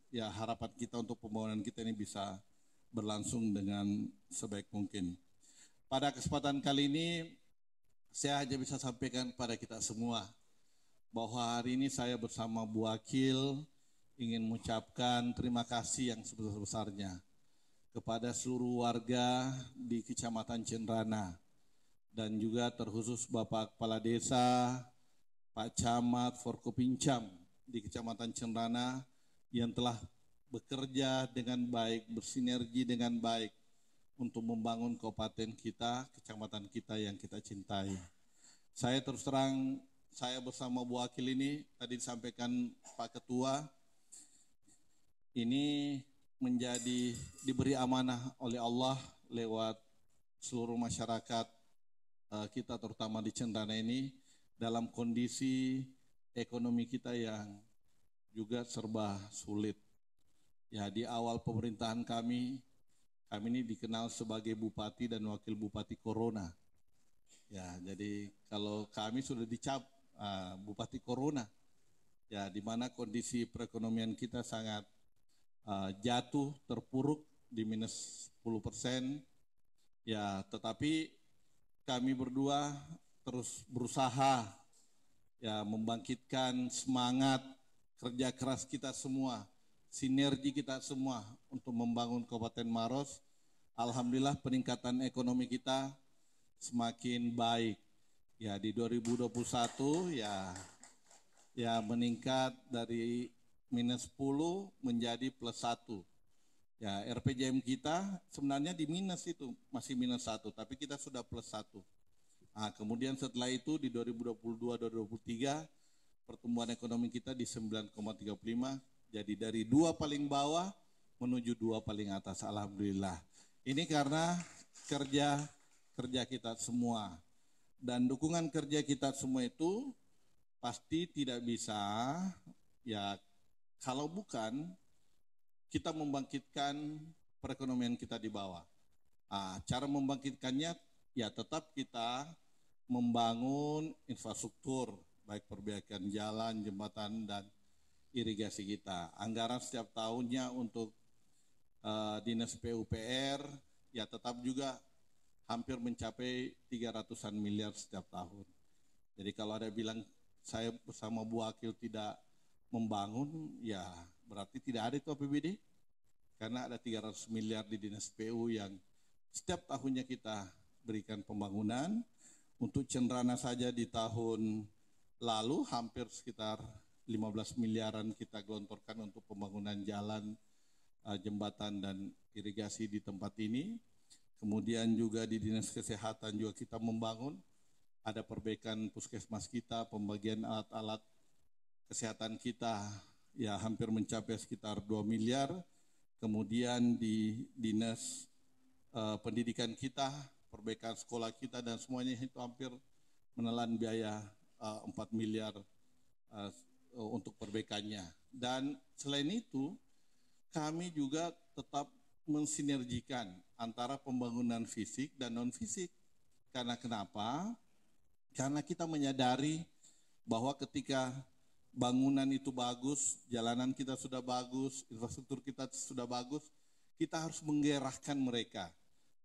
[SPEAKER 5] ya harapan kita untuk pembangunan kita ini bisa berlangsung dengan sebaik mungkin. Pada kesempatan kali ini saya hanya bisa sampaikan kepada kita semua bahwa hari ini saya bersama Bu Wakil ingin mengucapkan terima kasih yang sebesar-besarnya kepada seluruh warga di Kecamatan Cenrana dan juga terkhusus Bapak Kepala Desa, Pak Camat, Forkopincam di Kecamatan Cenrana yang telah bekerja dengan baik, bersinergi dengan baik untuk membangun kabupaten kita, kecamatan kita yang kita cintai. Saya terus terang, saya bersama Bu Wakil ini, tadi disampaikan Pak Ketua, ini diberi amanah oleh Allah lewat seluruh masyarakat kita terutama di Cenrana ini dalam kondisi ekonomi kita yang juga serba sulit. Ya, di awal pemerintahan kami ini dikenal sebagai Bupati dan Wakil Bupati Corona. Ya, jadi kalau kami sudah dicap Bupati Corona, ya di mana kondisi perekonomian kita sangat jatuh, terpuruk di minus 10%. Ya, tetapi kami berdua terus berusaha ya membangkitkan semangat kerja keras kita semua, sinergi kita semua untuk membangun Kabupaten Maros. Alhamdulillah peningkatan ekonomi kita semakin baik. Ya, di 2021 ya meningkat dari minus 10 menjadi plus 1. Ya, RPJM kita sebenarnya di minus itu, masih minus 1, tapi kita sudah plus 1. Nah, kemudian setelah itu di 2022-2023 pertumbuhan ekonomi kita di 9,35, jadi dari 2 paling bawah menuju 2 paling atas, alhamdulillah. Ini karena kerja kita semua. Dan dukungan kerja kita semua itu pasti tidak bisa, ya kalau bukan kita membangkitkan perekonomian kita di bawah. Cara membangkitkannya ya tetap kita membangun infrastruktur, baik perbaikan jalan, jembatan, dan irigasi kita. Anggaran setiap tahunnya untuk Dinas PUPR ya tetap juga hampir mencapai 300-an miliar setiap tahun. Jadi kalau ada bilang saya bersama Bu Wakil tidak membangun, ya berarti tidak ada itu APBD. Karena ada 300 miliar di Dinas PU yang setiap tahunnya kita berikan pembangunan. Untuk Cenrana saja di tahun lalu hampir sekitar 15 miliaran kita gelontorkan untuk pembangunan jalan, jembatan, dan irigasi di tempat ini. Kemudian juga di Dinas Kesehatan juga kita membangun, ada perbaikan puskesmas kita, pembagian alat-alat kesehatan kita ya hampir mencapai sekitar 2 miliar. Kemudian di Dinas Pendidikan kita, perbaikan sekolah kita dan semuanya itu hampir menelan biaya 4 miliar untuk perbaikannya. Dan selain itu kami juga tetap mensinergikan antara pembangunan fisik dan non fisik. Karena kenapa? Karena kita menyadari bahwa ketika bangunan itu bagus, jalanan kita sudah bagus, infrastruktur kita sudah bagus, kita harus menggerakkan mereka,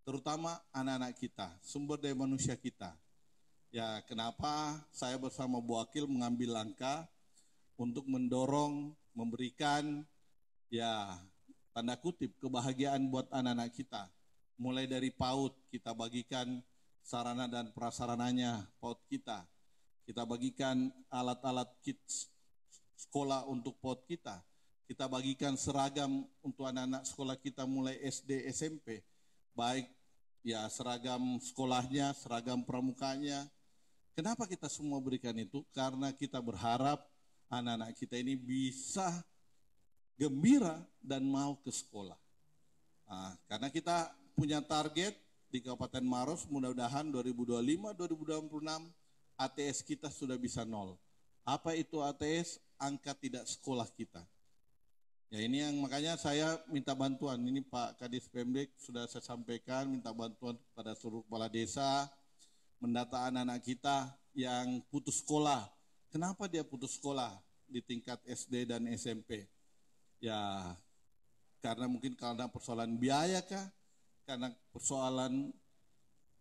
[SPEAKER 5] terutama anak-anak kita, sumber daya manusia kita. Ya, kenapa saya bersama Bu Wakil mengambil langkah untuk mendorong, memberikan ya tanda kutip kebahagiaan buat anak-anak kita. Mulai dari PAUD kita bagikan sarana dan prasarananya PAUD kita. Kita bagikan alat-alat kits sekolah untuk PAUD kita. Kita bagikan seragam untuk anak-anak sekolah kita mulai SD, SMP. Baik ya seragam sekolahnya, seragam pramukanya. Kenapa kita semua berikan itu? Karena kita berharap anak-anak kita ini bisa gembira dan mau ke sekolah. Karena kita punya target di Kabupaten Maros, mudah-mudahan 2025-2026 ATS kita sudah bisa 0. Apa itu ATS? Angka tidak sekolah kita. Ya ini yang makanya saya minta bantuan. Ini Pak Kadis Pemdek sudah saya sampaikan, minta bantuan kepada seluruh kepala desa, mendata anak-anak kita yang putus sekolah. Kenapa dia putus sekolah di tingkat SD dan SMP? Ya karena mungkin karena persoalan biaya kah? Karena persoalan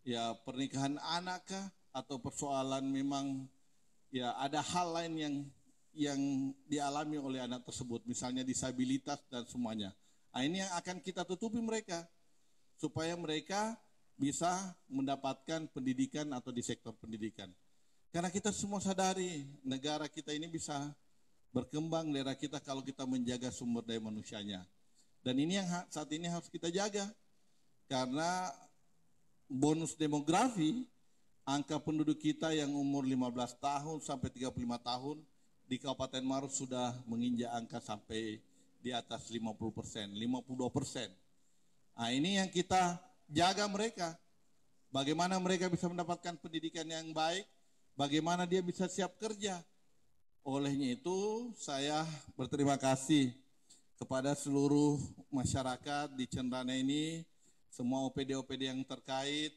[SPEAKER 5] ya pernikahan anak kah? atau persoalan memang ya ada hal lain yang dialami oleh anak tersebut, misalnya disabilitas dan semuanya. Nah, ini yang akan kita tutupi mereka, supaya mereka bisa mendapatkan pendidikan atau di sektor pendidikan. Karena kita semua sadari negara kita ini bisa berkembang, daerah kita, kalau kita menjaga sumber daya manusianya. Dan ini yang saat ini harus kita jaga. Karena bonus demografi, angka penduduk kita yang umur 15 tahun sampai 35 tahun di Kabupaten Maros sudah menginjak angka sampai di atas 50%, 52%. Nah, ini yang kita jaga mereka. Bagaimana mereka bisa mendapatkan pendidikan yang baik, bagaimana dia bisa siap kerja. Olehnya itu saya berterima kasih kepada seluruh masyarakat di Cendana ini, semua OPD-OPD yang terkait,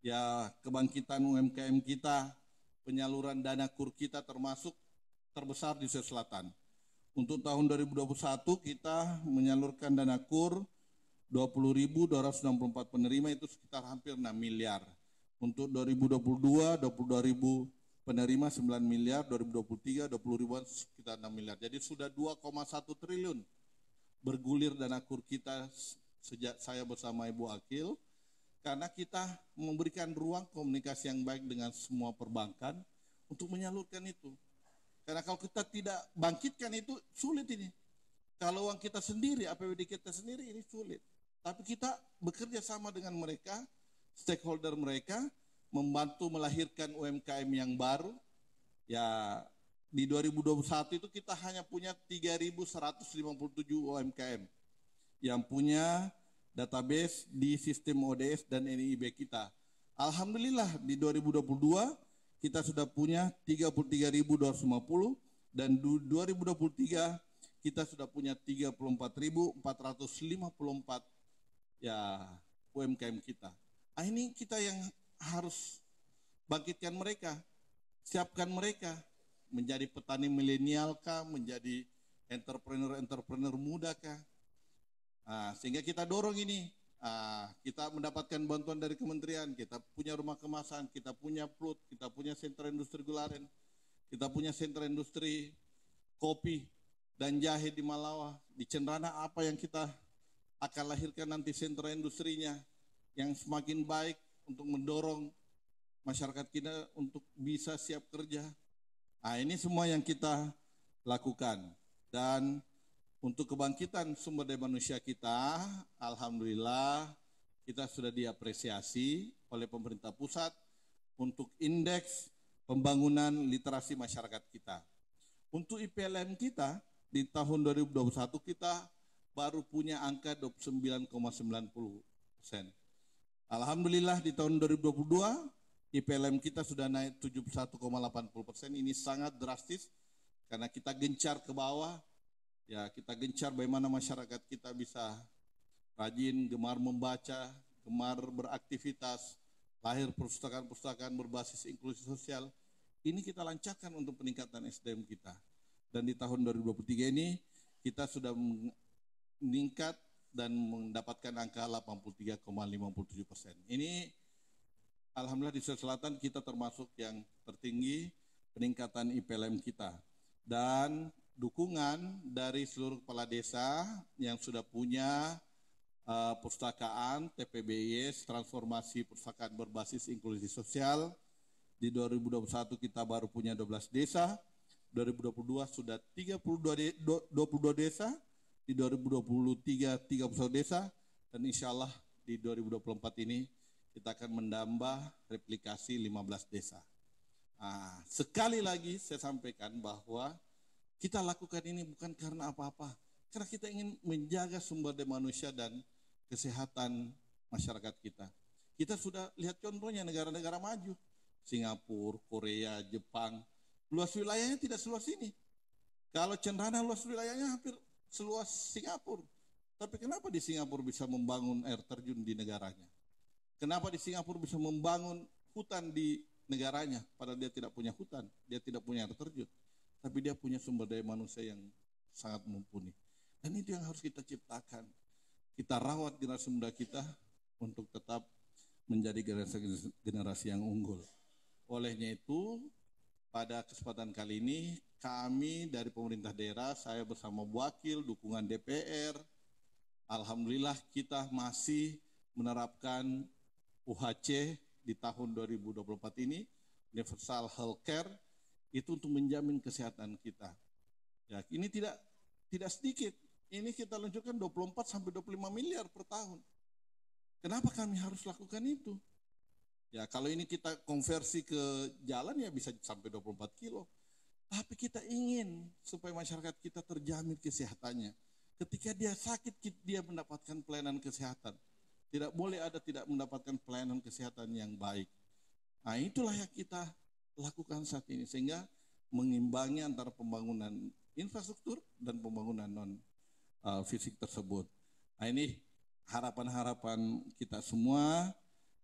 [SPEAKER 5] ya kebangkitan UMKM kita, penyaluran dana KUR kita termasuk terbesar di Sulawesi Selatan. Untuk tahun 2021 kita menyalurkan dana KUR 20.264 penerima, itu sekitar hampir 6 miliar. Untuk 2022, 22.000 penerima 9 miliar, 2023, 20 ribuan sekitar 6 miliar. Jadi sudah 2,1 triliun bergulir dana KUR kita sejak saya bersama Ibu Akil, karena kita memberikan ruang komunikasi yang baik dengan semua perbankan untuk menyalurkan itu. Karena kalau kita tidak bangkitkan itu sulit ini. Kalau uang kita sendiri, APBD kita sendiri ini sulit. Tapi kita bekerja sama dengan mereka, stakeholder mereka, membantu melahirkan UMKM yang baru. Ya, di 2021 itu kita hanya punya 3.157 UMKM yang punya database di sistem ODS dan NIB kita. Alhamdulillah di 2022 kita sudah punya 33.250 dan 2023 kita sudah punya 34.454 ya UMKM kita. Nah, ini kita yang harus bangkitkan mereka, siapkan mereka menjadi petani milenial kah, menjadi entrepreneur muda kah. Nah, sehingga kita dorong ini, kita mendapatkan bantuan dari kementerian, kita punya rumah kemasan, kita punya PLUT, kita punya sentra industri gularen, kita punya sentra industri kopi dan jahe di Malawa. Di Cendana apa yang kita akan lahirkan nanti sentra industrinya yang semakin baik untuk mendorong masyarakat kita untuk bisa siap kerja. Nah, ini semua yang kita lakukan. Dan untuk kebangkitan sumber daya manusia kita, alhamdulillah kita sudah diapresiasi oleh pemerintah pusat untuk indeks pembangunan literasi masyarakat kita. Untuk IPLM kita di tahun 2021 kita baru punya angka 29,90%. Alhamdulillah di tahun 2022 IPLM kita sudah naik 71,80%. Ini sangat drastis karena kita gencar ke bawah. Ya, kita gencar bagaimana masyarakat kita bisa rajin, gemar membaca, gemar beraktivitas, lahir perpustakaan-perpustakaan berbasis inklusi sosial. Ini kita lancarkan untuk peningkatan SDM kita. Dan di tahun 2023 ini kita sudah meningkat dan mendapatkan angka 83,57%. Ini alhamdulillah di Sulawesi Selatan kita termasuk yang tertinggi peningkatan IPLM kita. Dan dukungan dari seluruh kepala desa yang sudah punya perpustakaan TPBIS, transformasi perpustakaan berbasis inklusi sosial. Di 2021 kita baru punya 12 desa, 2022 sudah 22 desa, di 2023 31 desa, dan insya Allah di 2024 ini kita akan menambah replikasi 15 desa. Nah, sekali lagi saya sampaikan bahwa kita lakukan ini bukan karena apa-apa, karena kita ingin menjaga sumber daya manusia dan kesehatan masyarakat kita. Kita sudah lihat contohnya negara-negara maju, Singapura, Korea, Jepang, luas wilayahnya tidak seluas ini. Kalau Cendana luas wilayahnya hampir seluas Singapura. Tapi kenapa di Singapura bisa membangun air terjun di negaranya? Kenapa di Singapura bisa membangun hutan di negaranya, padahal dia tidak punya hutan, dia tidak punya air terjun, tapi dia punya sumber daya manusia yang sangat mumpuni. Dan itu yang harus kita ciptakan. Kita rawat generasi muda kita untuk tetap menjadi generasi yang unggul. Olehnya itu, pada kesempatan kali ini kami dari pemerintah daerah, saya bersama wakil, dukungan DPR, alhamdulillah kita masih menerapkan UHC di tahun 2024 ini, Universal Healthcare, itu untuk menjamin kesehatan kita. Ya, ini tidak sedikit. Ini kita luncurkan 24 sampai 25 miliar per tahun. Kenapa kami harus lakukan itu? Ya, kalau ini kita konversi ke jalan ya bisa sampai 24 kilo. Tapi kita ingin supaya masyarakat kita terjamin kesehatannya. Ketika dia sakit, dia mendapatkan pelayanan kesehatan. Tidak boleh ada tidak mendapatkan pelayanan kesehatan yang baik. Nah, itulah yang kita lakukan saat ini. Sehingga mengimbangi antara pembangunan infrastruktur dan pembangunan non-fisik tersebut. Nah, ini harapan-harapan kita semua,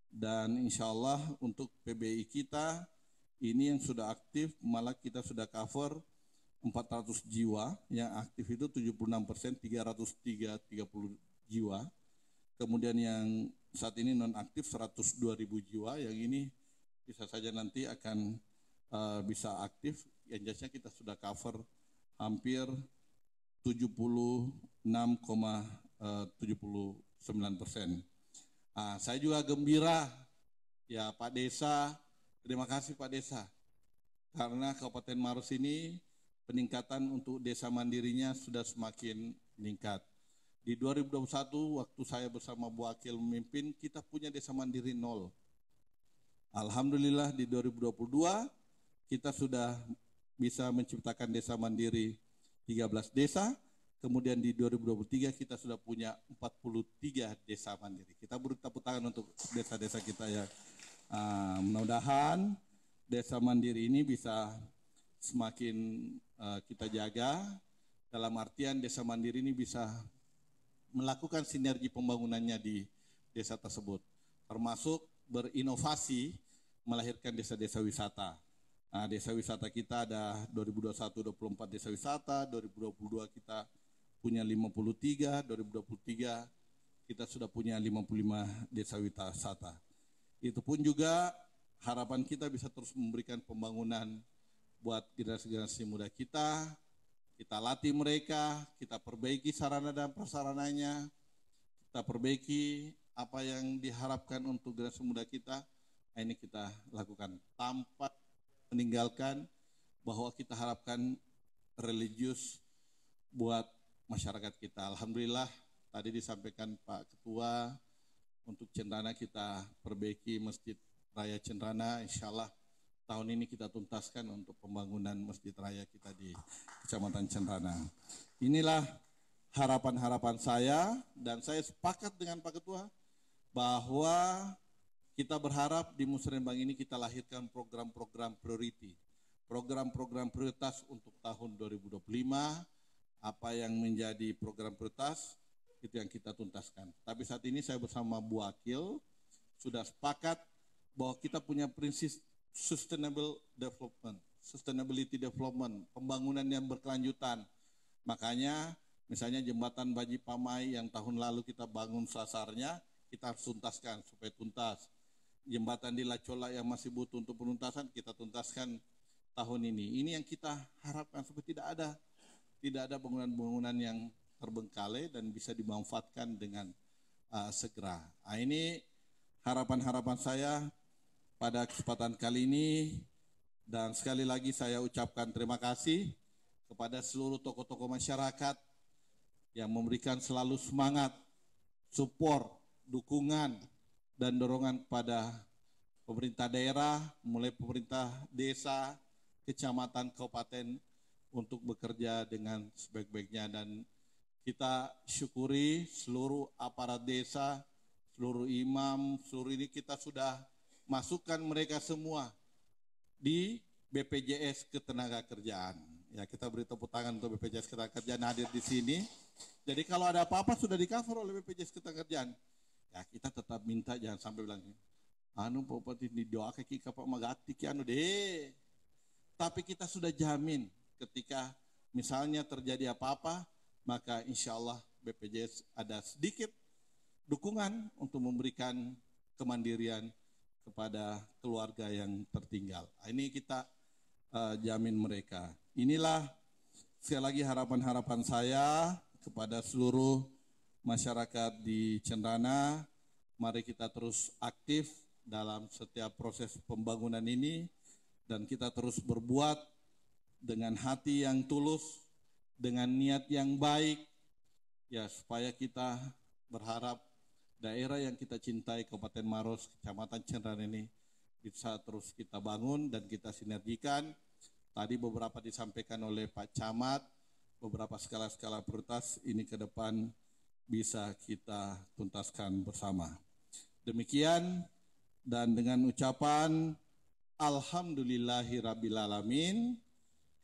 [SPEAKER 5] dan insya Allah untuk PBI kita ini yang sudah aktif, malah kita sudah cover 400 jiwa, yang aktif itu 76%, 330 jiwa. Kemudian yang saat ini non aktif 102.000 jiwa, yang ini bisa saja nanti akan bisa aktif, yang jelasnya kita sudah cover hampir 76,79%. Saya juga gembira ya Pak Desa, terima kasih Pak Desa, karena Kabupaten Maros ini peningkatan untuk desa mandirinya sudah semakin meningkat. Di 2021 waktu saya bersama Bu Wakil memimpin, kita punya desa mandiri 0. Alhamdulillah di 2022 kita sudah bisa menciptakan desa mandiri 13 desa. Kemudian di 2023 kita sudah punya 43 desa mandiri. Kita beri tepuk tangan untuk desa-desa kita ya. Mudah-mudahan desa mandiri ini bisa semakin kita jaga. Dalam artian desa mandiri ini bisa melakukan sinergi pembangunannya di desa tersebut. Termasuk berinovasi melahirkan desa-desa wisata. Nah, desa wisata kita ada 2021 24 desa wisata, 2022 kita punya 53, 2023 kita sudah punya 55 desa wisata. Itu pun juga harapan kita bisa terus memberikan pembangunan buat generasi-generasi muda kita latih mereka, kita perbaiki sarana dan prasarananya, kita perbaiki apa yang diharapkan untuk generasi muda kita, ini kita lakukan tanpa meninggalkan bahwa kita harapkan religius buat masyarakat kita. Alhamdulillah tadi disampaikan Pak Ketua, untuk Cendana kita perbaiki Masjid Raya Cendana, insya Allah tahun ini kita tuntaskan untuk pembangunan Masjid Raya kita di Kecamatan Cendana. Inilah harapan-harapan saya, dan saya sepakat dengan Pak Ketua bahwa kita berharap di Musrembang ini kita lahirkan program-program priority, program-program prioritas untuk tahun 2025. Apa yang menjadi program prioritas itu yang kita tuntaskan. Tapi saat ini saya bersama Bu Wakil sudah sepakat bahwa kita punya prinsip sustainability development, pembangunan yang berkelanjutan. Makanya misalnya jembatan Baji Pamai yang tahun lalu kita bangun sasarnya, kita harus tuntaskan supaya tuntas. Jembatan di Lacola yang masih butuh untuk penuntasan, kita tuntaskan tahun ini. Ini yang kita harapkan supaya tidak ada bangunan-bangunan yang terbengkalai dan bisa dimanfaatkan dengan segera. Nah, ini harapan-harapan saya pada kesempatan kali ini, dan sekali lagi saya ucapkan terima kasih kepada seluruh tokoh-tokoh masyarakat yang memberikan selalu semangat, support, dukungan, dan dorongan kepada pemerintah daerah, mulai pemerintah desa, kecamatan, kabupaten, untuk bekerja dengan sebaik-baiknya. Dan kita syukuri seluruh aparat desa, seluruh imam, seluruh ini kita sudah masukkan mereka semua di BPJS Ketenagakerjaan. Ya, kita beri tepuk tangan untuk BPJS Ketenagakerjaan hadir di sini. Jadi kalau ada apa-apa sudah di-cover oleh BPJS Ketenagakerjaan. Ya, kita tetap minta jangan sampai bilang, anu Pak Bupati didoakan kita Pak Magati anu deh. Tapi kita sudah jamin ketika misalnya terjadi apa-apa, maka insya Allah BPJS ada sedikit dukungan untuk memberikan kemandirian kepada keluarga yang tertinggal. Ini kita jamin mereka. Inilah sekali lagi harapan-harapan saya kepada seluruh masyarakat di Cendana. Mari kita terus aktif dalam setiap proses pembangunan ini dan kita terus berbuat dengan hati yang tulus, dengan niat yang baik, ya supaya kita berharap daerah yang kita cintai, Kabupaten Maros, Kecamatan Cendana ini bisa terus kita bangun dan kita sinergikan. Tadi beberapa disampaikan oleh Pak Camat, beberapa skala-skala prioritas ini ke depan bisa kita tuntaskan bersama. Demikian, dan dengan ucapan Alhamdulillahirrabbilalamin,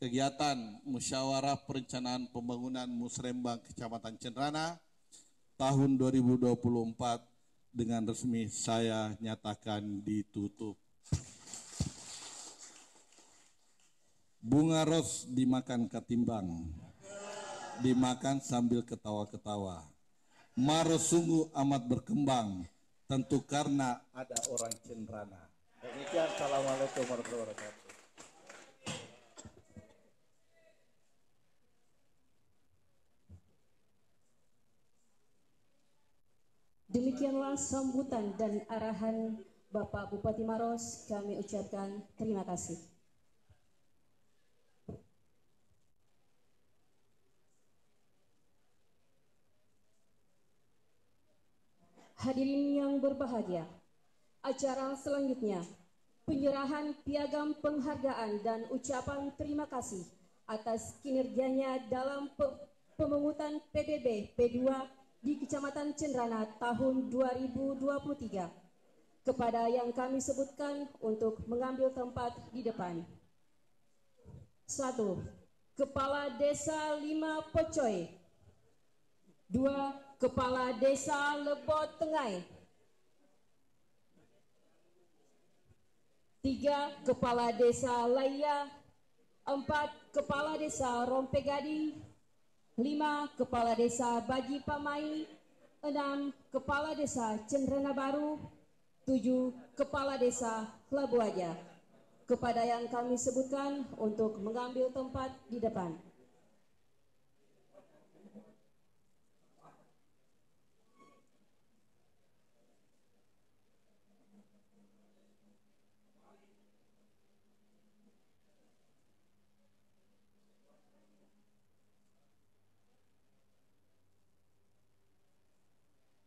[SPEAKER 5] kegiatan musyawarah perencanaan pembangunan Musrembang Kecamatan Cendana tahun 2024 dengan resmi saya nyatakan ditutup. Bunga ros dimakan ketimbang, dimakan sambil ketawa-ketawa. Maros sungguh amat berkembang, tentu karena ada orang Cendana. Demikian, assalamualaikum warahmatullahi wabarakatuh.
[SPEAKER 1] Demikianlah sambutan dan arahan Bapak Bupati Maros, kami ucapkan terima kasih. Hadirin yang berbahagia, acara selanjutnya penyerahan piagam penghargaan dan ucapan terima kasih atas kinerjanya dalam pemungutan PBB P2 di Kecamatan Cendana tahun 2023 kepada yang kami sebutkan untuk mengambil tempat di depan. 1. Kepala Desa 5 Pocoy. 2. Kepala Desa Lebot Tengai. 3. Kepala Desa Laya. 4. Kepala Desa Rompegadi. 5. Kepala Desa Baji Pamai. 6. Kepala Desa Cendana Baru. 7. Kepala Desa Labuaja. Kepada yang kami sebutkan untuk mengambil tempat di depan.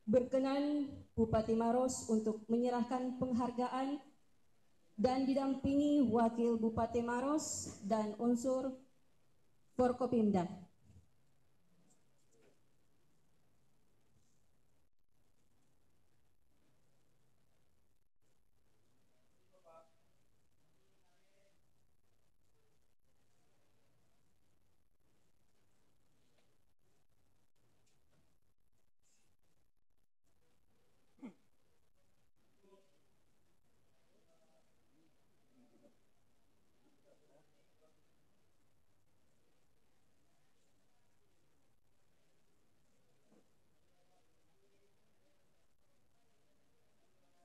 [SPEAKER 1] Berkenan Bupati Maros untuk menyerahkan penghargaan dan didampingi Wakil Bupati Maros dan unsur Forkopimda.